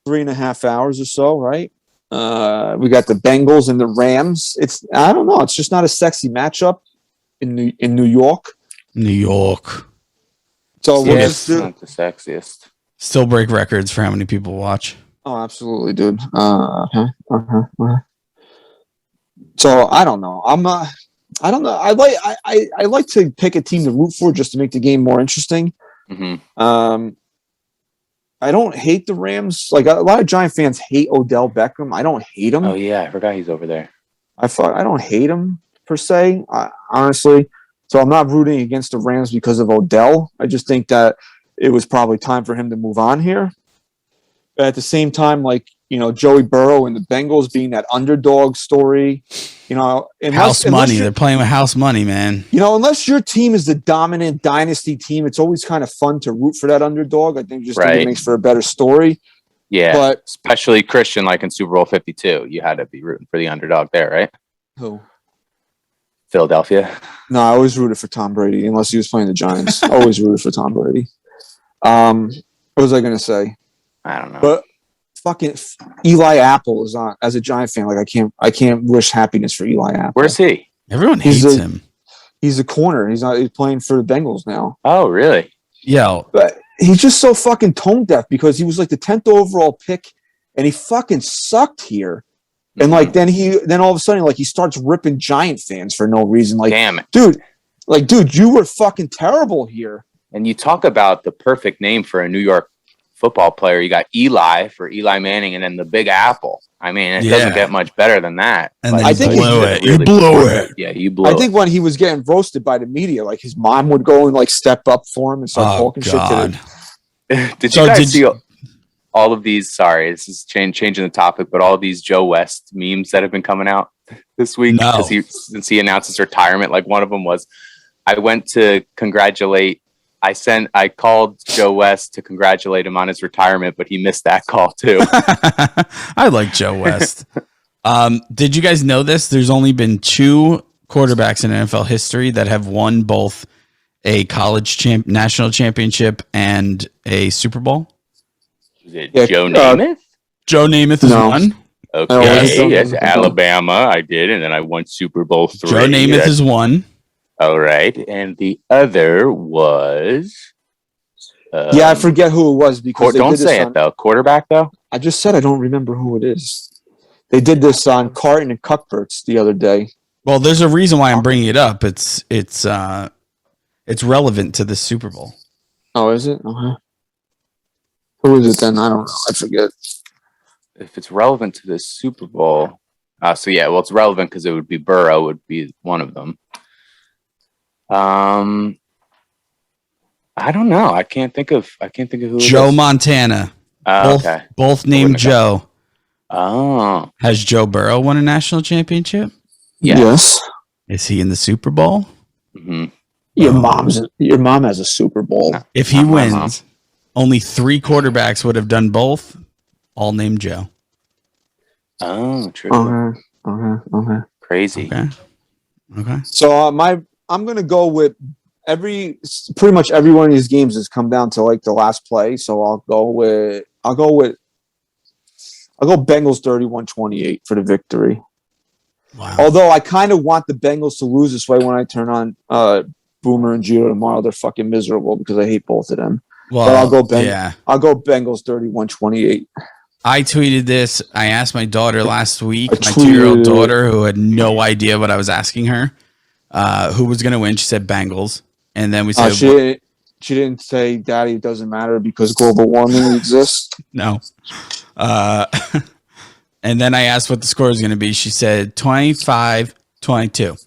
3.5 hours or so, right? We got the Bengals and the Rams. I don't know. It's just not a sexy matchup in New York. New York. So it's not the sexiest. Still break records for how many people watch. Oh, absolutely, dude. So I don't know. I don't know. I like to pick a team to root for just to make the game more interesting. Mm-hmm. I don't hate the Rams. Like a lot of Giant fans hate Odell Beckham. I don't hate him. Oh yeah, I forgot he's over there. I don't hate him per se, honestly. So I'm not rooting against the Rams because of Odell. I just think that it was probably time for him to move on here. But at the same time, like Joey Burrow and the Bengals being that underdog story. House money. They're playing with house money, man. Unless your team is the dominant dynasty team, it's always kind of fun to root for that underdog. I think think it makes for a better story. Yeah, but especially Christian, like in Super Bowl 52, you had to be rooting for the underdog there, right? Who? Philadelphia. No, I always rooted for Tom Brady, unless he was playing the Giants. Always rooted for Tom Brady. What was I going to say? I don't know. But fucking Eli Apple is on. As a Giant fan, like I can't wish happiness for Eli Apple. Where's he? Everyone hates him. He's a corner. He's playing for the Bengals now. Oh, really? Yeah. But he's just so fucking tone deaf because he was like the 10th overall pick and he fucking sucked here. And like then all of a sudden like he starts ripping Giant fans for no reason. Like, damn it. Dude, you were fucking terrible here. And you talk about the perfect name for a New York football player. You got Eli for Eli Manning and then the Big Apple. I mean, it doesn't get much better than that. And like, then I think you blew it. Yeah, you blew it. I think when he was getting roasted by the media, like his mom would go and like step up for him and start talking shit to him. Did you guys see all of these? Sorry, this is changing the topic, but all of these Joe West memes that have been coming out this week since he announced his retirement. Like one of them was, I went to congratulate. I called Joe West to congratulate him on his retirement, but he missed that call too. I like Joe West. Did you guys know this? There's only been 2 quarterbacks in NFL history that have won both a college national championship and a Super Bowl. Is it Joe Namath? Joe Namath is one. Okay, yes, Alabama. I did, and then I won Super Bowl 3. Joe Namath is one. All right, and the other was. I forget who it was because don't say it though. Quarterback though. I just said I don't remember who it is. They did this on Carton and Cuthbert's the other day. Well, there's a reason why I'm bringing it up. It's relevant to the Super Bowl. Oh, is it? Uh-huh. Who is it then? I don't know. I forget. If it's relevant to the Super Bowl, it's relevant because it would be Burrow would be one of them. I don't know. I can't think of who. Joe Montana. Both named Joe. Oh. Has Joe Burrow won a national championship? Yes. Is he in the Super Bowl? Mm-hmm. Your mom has a Super Bowl. If he wins, only 3 quarterbacks would have done both, all named Joe. Oh, true. Okay. Crazy. Okay. So I'm gonna go with pretty much every one of these games has come down to like the last play. So I'll go Bengals 31-28 for the victory. Wow. Although I kind of want the Bengals to lose this way when I turn on Boomer and Gio tomorrow. They're fucking miserable because I hate both of them. Well, but I'll go Bengals 31-28. I tweeted this. I asked my daughter last week, my 2-year-old daughter, who had no idea what I was asking her, who was going to win. She said Bengals. And then we said... she didn't say, Daddy, it doesn't matter because global warming exists. No. And then I asked what the score was going to be. She said 25-22.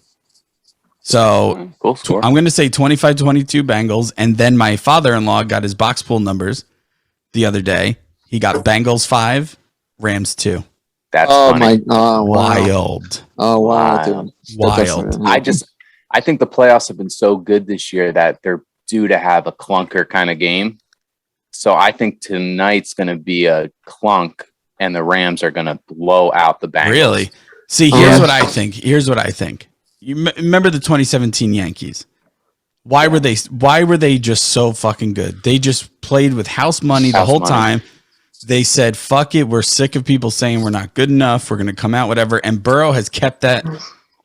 So cool score. I'm going to say 25-22 Bengals. And then my father-in-law got his box pool numbers the other day. He got Bengals 5, Rams 2. That's funny. Wow. Wild. Oh, wow. Wild. I think the playoffs have been so good this year that they're due to have a clunker kind of game. So I think tonight's going to be a clunk and the Rams are going to blow out the Bengals. Really? See, here's what I think. You remember the 2017 Yankees? Why were they just so fucking good? They just played with house money the whole time. They said, fuck it. We're sick of people saying we're not good enough. We're going to come out, whatever. And Burrow has kept that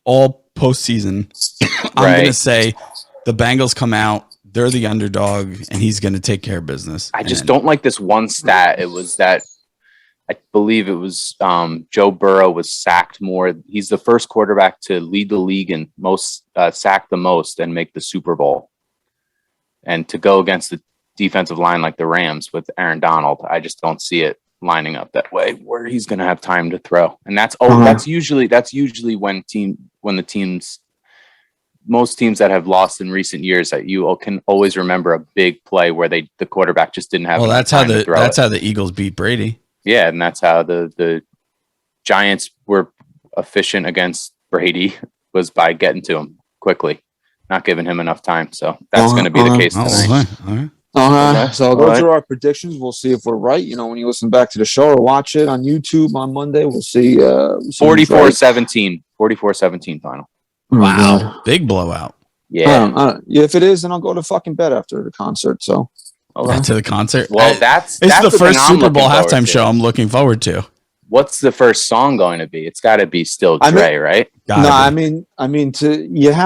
all postseason. I'm going to say the Bengals come out. They're the underdog, and he's going to take care of business. I just don't like this one stat. It was that I believe it was Joe Burrow was sacked more. He's the first quarterback to lead the league in most sack the most and make the Super Bowl. And to go against the defensive line like the Rams with Aaron Donald, I just don't see it lining up that way where he's going to have time to throw. And that's usually when the teams. Most teams that have lost in recent years that you can always remember a big play where the quarterback just didn't have. Well, that's how the Eagles beat Brady. Yeah, and that's how the Giants were efficient against Brady, was by getting to him quickly, not giving him enough time. So that's going to be the case tonight. Okay. So those are our predictions. We'll see if we're right. You know, when you listen back to the show or watch it on YouTube on Monday, we'll see. 44-17. 44-17 final. Wow. Big blowout. Yeah. If it is, then I'll go to fucking bed after the concert. So. To the concert. Well, that's the first thing Super Bowl I'm looking halftime show I'm looking forward to. What's the first song going to be? It's got to be still Dre, right? You have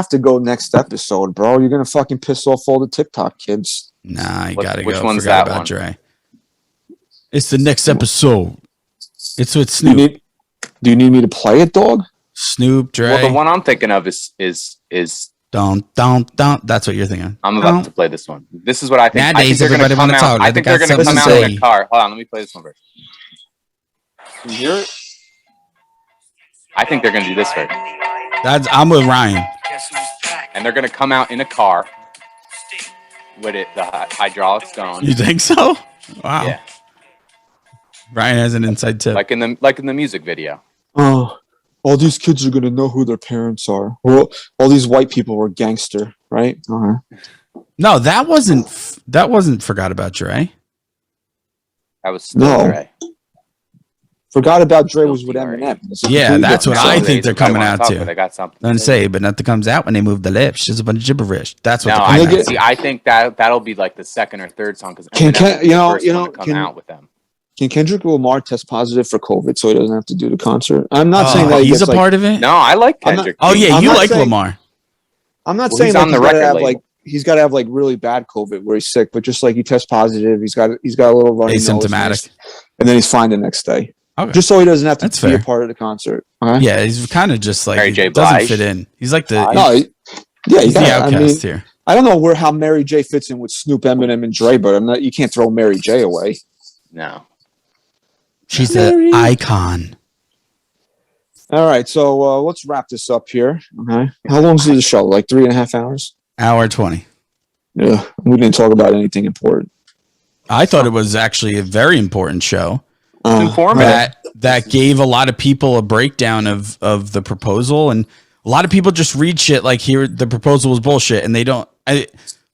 to go next episode, bro. You're gonna fucking piss off all the TikTok kids. Nah, you gotta which go. One's Forgot that about one? Dre. It's the next episode. It's with Snoop. Do you need me to play it, dog? Snoop, Dre. Well, the one I'm thinking of is Don't. That's what you're thinking. I'm about to play this one. This is what I think. Nowadays, I think they're everybody going to come wanna out. talk. I think they're going to come out in a car. Hold on, let me play this one first. Can you hear it? I think they're going to do this first. I'm with Ryan. And they're going to come out in a car with the hydraulics going. You think so? Wow. Yeah. Ryan has an inside tip. Like in the music video. Oh, all these kids are gonna know who their parents are. Well, all these white people were gangster, right? No, that wasn't Forgot About Dre. That was still Dre. Forgot About Dre was with Eminem. Yeah, that's what I think they're coming out to. I got something. Don't say, but nothing comes out when they move the lips. There's a bunch of gibberish. That's what. No, I think that'll be like the second or third song because come out with them. Can Kendrick Lamar test positive for COVID so he doesn't have to do the concert? I'm not saying that he's a part of it. No, I like Kendrick. You like Lamar. I'm not saying on the record label. He's got to have like really bad COVID where he's sick, but just like he tests positive, he's got a little runny asymptomatic, and then he's fine the next day. Okay. Just so he doesn't have to be a part of the concert. Okay? Yeah, he's kind of just like Mary J. doesn't Blige. fit in. He's like the he's the outcast here. I don't know how Mary J fits in with Snoop, Eminem, and Dre, but you can't throw Mary J away. No. She's an icon. All right, so let's wrap this up here. Okay, how long is the show? Like 3.5 hours? Hour 20. Yeah, we didn't talk about anything important. I thought it was actually a very important show. Informative. That gave a lot of people a breakdown of the proposal, and a lot of people just read shit like here the proposal was bullshit, and they don't. I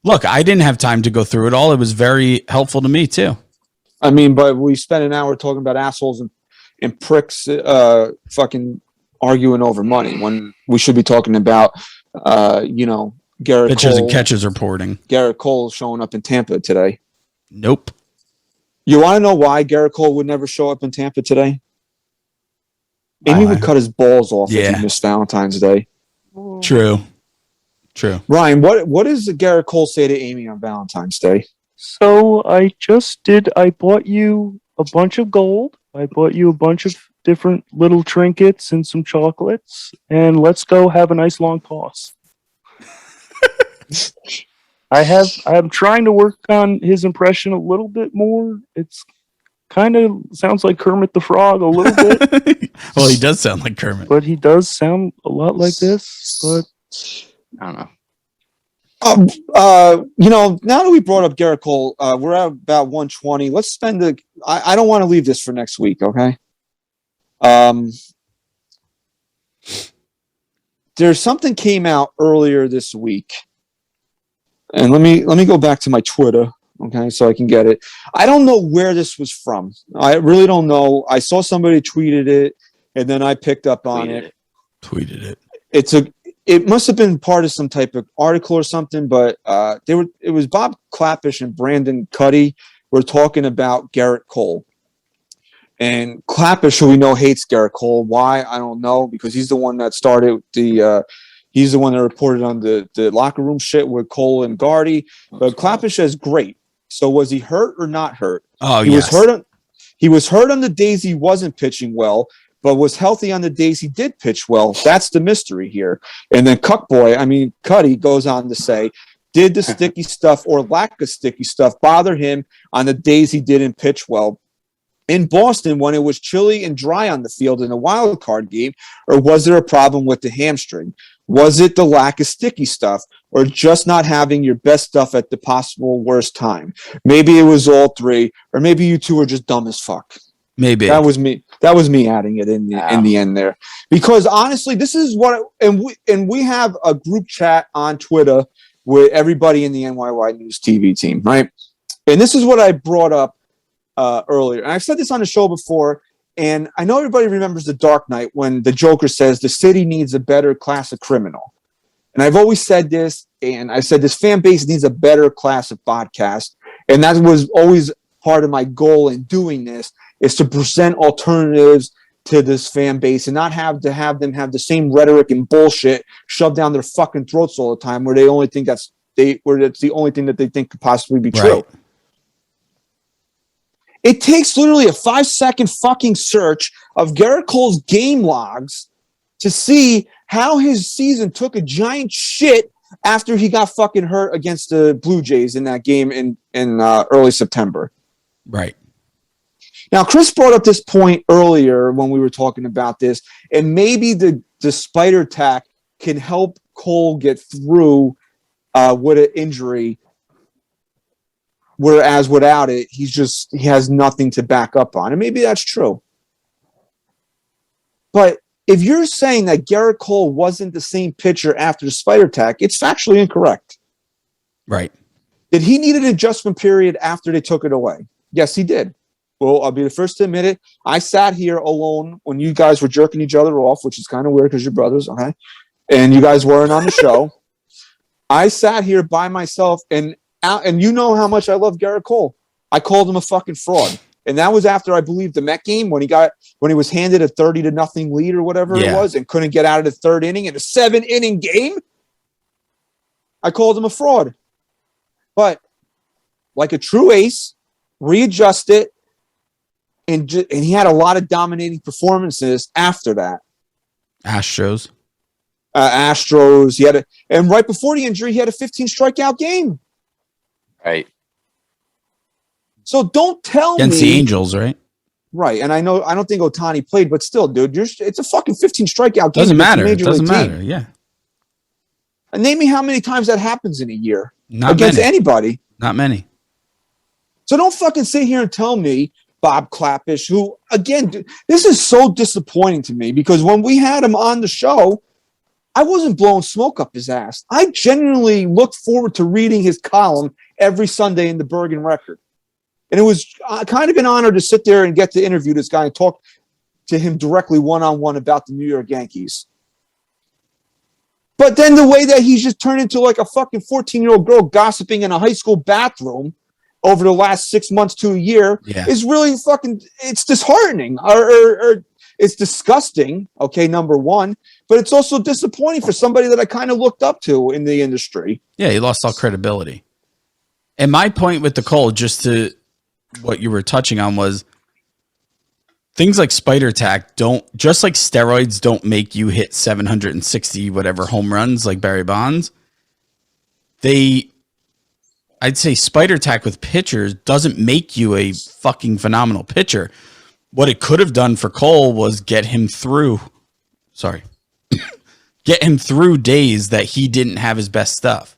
didn't have time to go through it all. It was very helpful to me too. I mean, but we spent an hour talking about assholes and pricks fucking arguing over money when we should be talking about, Garrett Pitchers Cole, and catchers reporting. Garrett Cole showing up in Tampa today. Nope. You want to know why Garrett Cole would never show up in Tampa today? Amy would cut his balls off if he missed Valentine's Day. True. Ryan, what does Garrett Cole say to Amy on Valentine's Day? So I bought you a bunch of gold. I bought you a bunch of different little trinkets and some chocolates, and let's go have a nice long toss. I'm trying to work on his impression a little bit more. It's kind of sounds like Kermit the Frog a little bit. Well, he does sound like Kermit. But he does sound a lot like this, but I don't know. Now that we brought up Garrett Cole, we're at about 120. Let's spend I don't want to leave this for next week, okay? There's something came out earlier this week. And let me go back to my Twitter, okay, so I can get it. I don't know where this was from. I really don't know. I saw somebody tweeted it, and then I picked up on it. Tweeted it. It must have been part of some type of article or something, but it was Bob Clappish and Brandon Cuddy were talking about Garrett Cole. And Clappish, who we know hates Garrett Cole. Why? I don't know, because he's the one that started he's the one that reported on the locker room shit with Cole and Gardy. But Clappish says great. So was he hurt or not hurt? Oh, he was hurt. He was hurt on the days he wasn't pitching well, but was healthy on the days he did pitch well. That's the mystery here. And then Cuddy goes on to say, did the sticky stuff or lack of sticky stuff bother him on the days he didn't pitch well in Boston when it was chilly and dry on the field in a wild card game? Or was there a problem with the hamstring? Was it the lack of sticky stuff or just not having your best stuff at the possible worst time? Maybe it was all three, or maybe you two are just dumb as fuck. Maybe That was me. That was me adding it in the end there, because honestly, this is what we have a group chat on Twitter with everybody in the NYY News TV team, right? And this is what I brought up earlier, and I've said this on the show before. And I know everybody remembers The Dark Knight when the Joker says the city needs a better class of criminal. And I've always said this, and I said this fan base needs a better class of podcast. And that was always part of my goal in doing this, is to present alternatives to this fan base and not have them have the same rhetoric and bullshit shoved down their fucking throats all the time, where they only think that's the only thing that they think could possibly be true. Right. It takes literally a 5-second fucking search of Garrett Cole's game logs to see how his season took a giant shit after he got fucking hurt against the Blue Jays in that game in early September. Right. Now, Chris brought up this point earlier when we were talking about this, and maybe the spider tack can help Cole get through with an injury. Whereas without it, he has nothing to back up on. And maybe that's true. But if you're saying that Garrett Cole wasn't the same pitcher after the spider tack, it's factually incorrect. Right. Did he need an adjustment period after they took it away? Yes, he did. Well, I'll be the first to admit it. I sat here alone when you guys were jerking each other off, which is kind of weird because you're brothers, okay? And you guys weren't on the show. I sat here by myself, and you know how much I love Garrett Cole. I called him a fucking fraud. And that was after, I believe, the Met game when he was handed a 30-0 lead or whatever it was and couldn't get out of the third inning in a 7-inning game. I called him a fraud. But like a true ace, readjusted, and he had a lot of dominating performances after that. Astros. And right before the injury, he had a 15 strikeout game. Right. So don't tell me Against the Angels, right? Right. And I don't think Ohtani played, but still, dude, it's a fucking 15 strikeout game. Doesn't matter. It doesn't matter. Yeah. And name me how many times that happens in a year. Not against many. anybody. Not many. So don't fucking sit here and tell me Bob Clappish, who, again, dude, this is so disappointing to me, because when we had him on the show, I wasn't blowing smoke up his ass. I genuinely looked forward to reading his column every Sunday in the Bergen Record. And it was kind of an honor to sit there and get to interview this guy and talk to him directly one-on-one about the New York Yankees. But then the way that he's just turned into like a fucking 14-year-old girl gossiping in a high school bathroom over the last 6 months to a year is really fucking, it's disheartening or it's disgusting. Okay. Number one, but it's also disappointing for somebody that I kind of looked up to in the industry. Yeah. He lost all credibility. And my point with the Cole, just to what you were touching on, was things like spider tack just like steroids don't make you hit 760 whatever home runs like Barry Bonds. I'd say spider tack with pitchers doesn't make you a fucking phenomenal pitcher. What it could have done for Cole was get him through days that he didn't have his best stuff.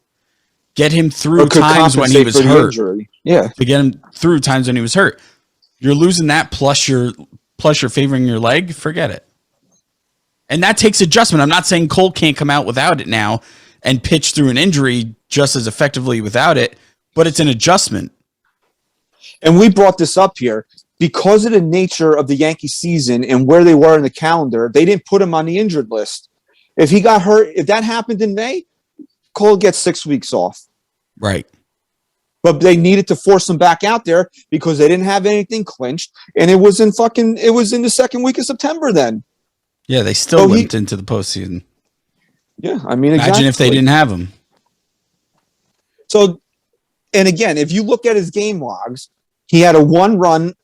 Get him through times when he was hurt. Yeah. To get him through times when he was hurt. You're losing that plus you're favoring your leg, forget it. And that takes adjustment. I'm not saying Cole can't come out without it now and pitch through an injury just as effectively without it, but it's an adjustment. And we brought this up here because of the nature of the Yankee season and where they were in the calendar. They didn't put him on the injured list. If he got hurt, if that happened in May, Cole gets 6 weeks off. Right. But they needed to force him back out there because they didn't have anything clinched. And it was in the second week of September then. Yeah, they still limped into the postseason. Yeah, I mean, imagine if they didn't have him. So, and again, if you look at his game logs, he had a 1-run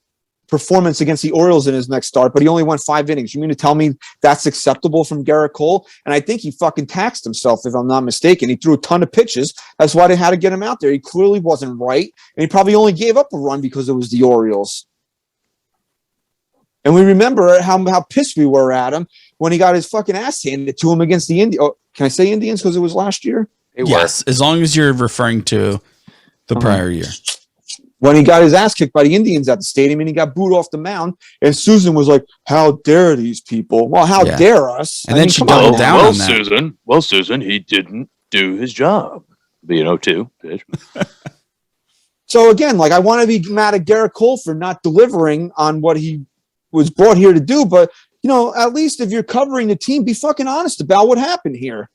performance against the Orioles in his next start, but he only went 5 innings. You mean to tell me that's acceptable from Garrett Cole? And I think he fucking taxed himself, if I'm not mistaken. He threw a ton of pitches. That's why they had to get him out there. He clearly wasn't right, and he probably only gave up a run because it was the Orioles. And we remember how pissed we were at him when he got his fucking ass handed to him against the Indians. Oh, can I say Indians because it was last year? Yes, as long as you're referring to the prior year. when he got his ass kicked by the Indians at the stadium and he got booed off the mound. And Susan was like, "How dare these people? Well, how dare us?" And then she come on doubled now. down on that. Susan, he didn't do his job. Being 0-2, bitch. So again, like I want to be mad at Garrett Cole for not delivering on what he was brought here to do, but you know, at least if you're covering the team, be fucking honest about what happened here.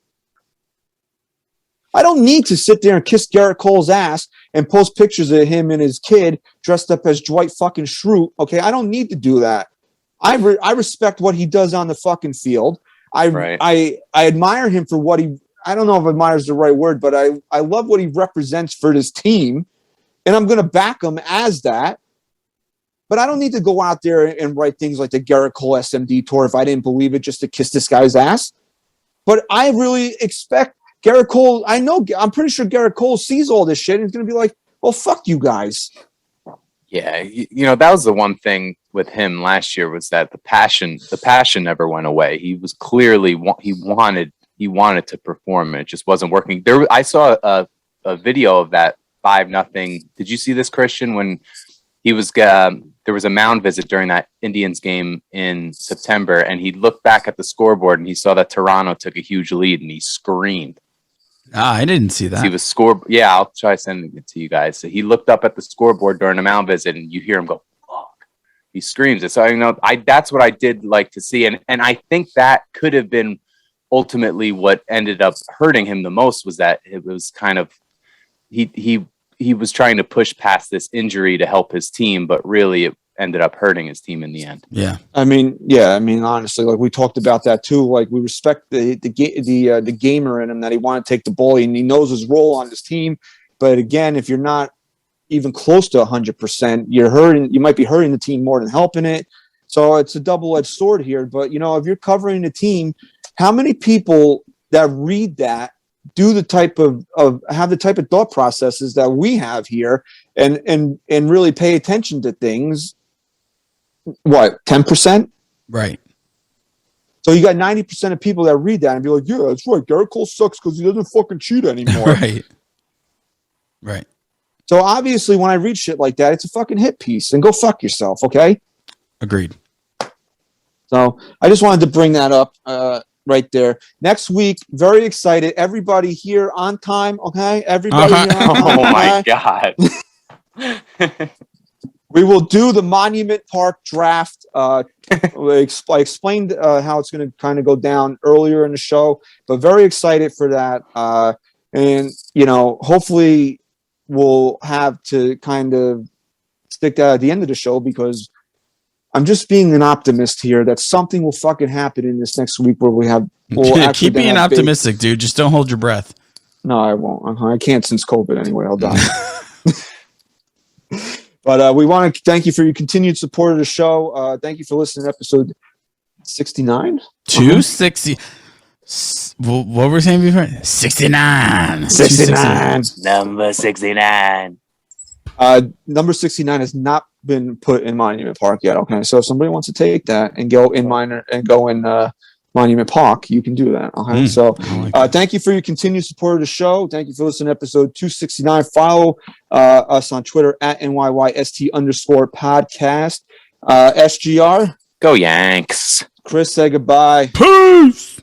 I don't need to sit there and kiss Garrett Cole's ass and post pictures of him and his kid dressed up as Dwight fucking Schrute. Okay, I don't need to do that. I respect what he does on the fucking field. I admire him for what he. I don't know if admire is the right word, but I love what he represents for this team, and I'm going to back him as that. But I don't need to go out there and write things like the Garrett Cole SMD tour if I didn't believe it just to kiss this guy's ass. But I really expect Garrett Cole. I'm pretty sure Garrett Cole sees all this shit and he's going to be like, well, fuck you guys. Yeah. You know, that was the one thing with him last year was that the passion never went away. He was clearly, he wanted to perform. It just wasn't working. I saw a video of that 5-0. Did you see this, Christian, when he was, there was a mound visit during that Indians game in September, and he looked back at the scoreboard and he saw that Toronto took a huge lead and he screamed. I didn't see that. He was Yeah, I'll try sending it to you guys. So he looked up at the scoreboard during a mound visit and you hear him go, fuck. He screams it. So, you know, that's what I did like to see. And I think that could have been ultimately what ended up hurting him the most was that it was kind of, he was trying to push past this injury to help his team, but really it ended up hurting his team in the end. Yeah. I mean, honestly, like we talked about that too. Like we respect the gamer in him that he wanted to take the ball and he knows his role on his team. But again, if you're not even close to 100%, you might be hurting the team more than helping it. So it's a double-edged sword here. But you know, if you're covering the team, how many people that read that do the type of have the type of thought processes that we have here and really pay attention to things? What, 10%? Right. So you got 90% of people that read that and be like, yeah, that's right. Garrett Cole sucks because he doesn't fucking cheat anymore. Right. So obviously when I read shit like that, it's a fucking hit piece and go fuck yourself. Okay. Agreed. So I just wanted to bring that up right there. Next week, very excited. Everybody here on time. Okay. Everybody here on time. Oh my God. We will do the Monument Park draft. I explained how it's going to kind of go down earlier in the show, but very excited for that. And, you know, hopefully we'll have to kind of stick that at the end of the show because I'm just being an optimist here that something will fucking happen in this next week where we'll keep being optimistic, dude. Just don't hold your breath. No, I won't. I can't since COVID anyway. I'll die. But we want to thank you for your continued support of the show. Thank you for listening to episode 69. 260. What were we saying before? 69. 69. Number 69. Number 69 has not been put in Monument Park yet. Okay, so if somebody wants to take that and go in Monument Park, you can do that. Okay, so thank you for your continued support of the show. Thank you for listening to episode 269. Follow us on Twitter at NYYST_podcast. SGR. Go Yanks. Chris, say goodbye. Peace.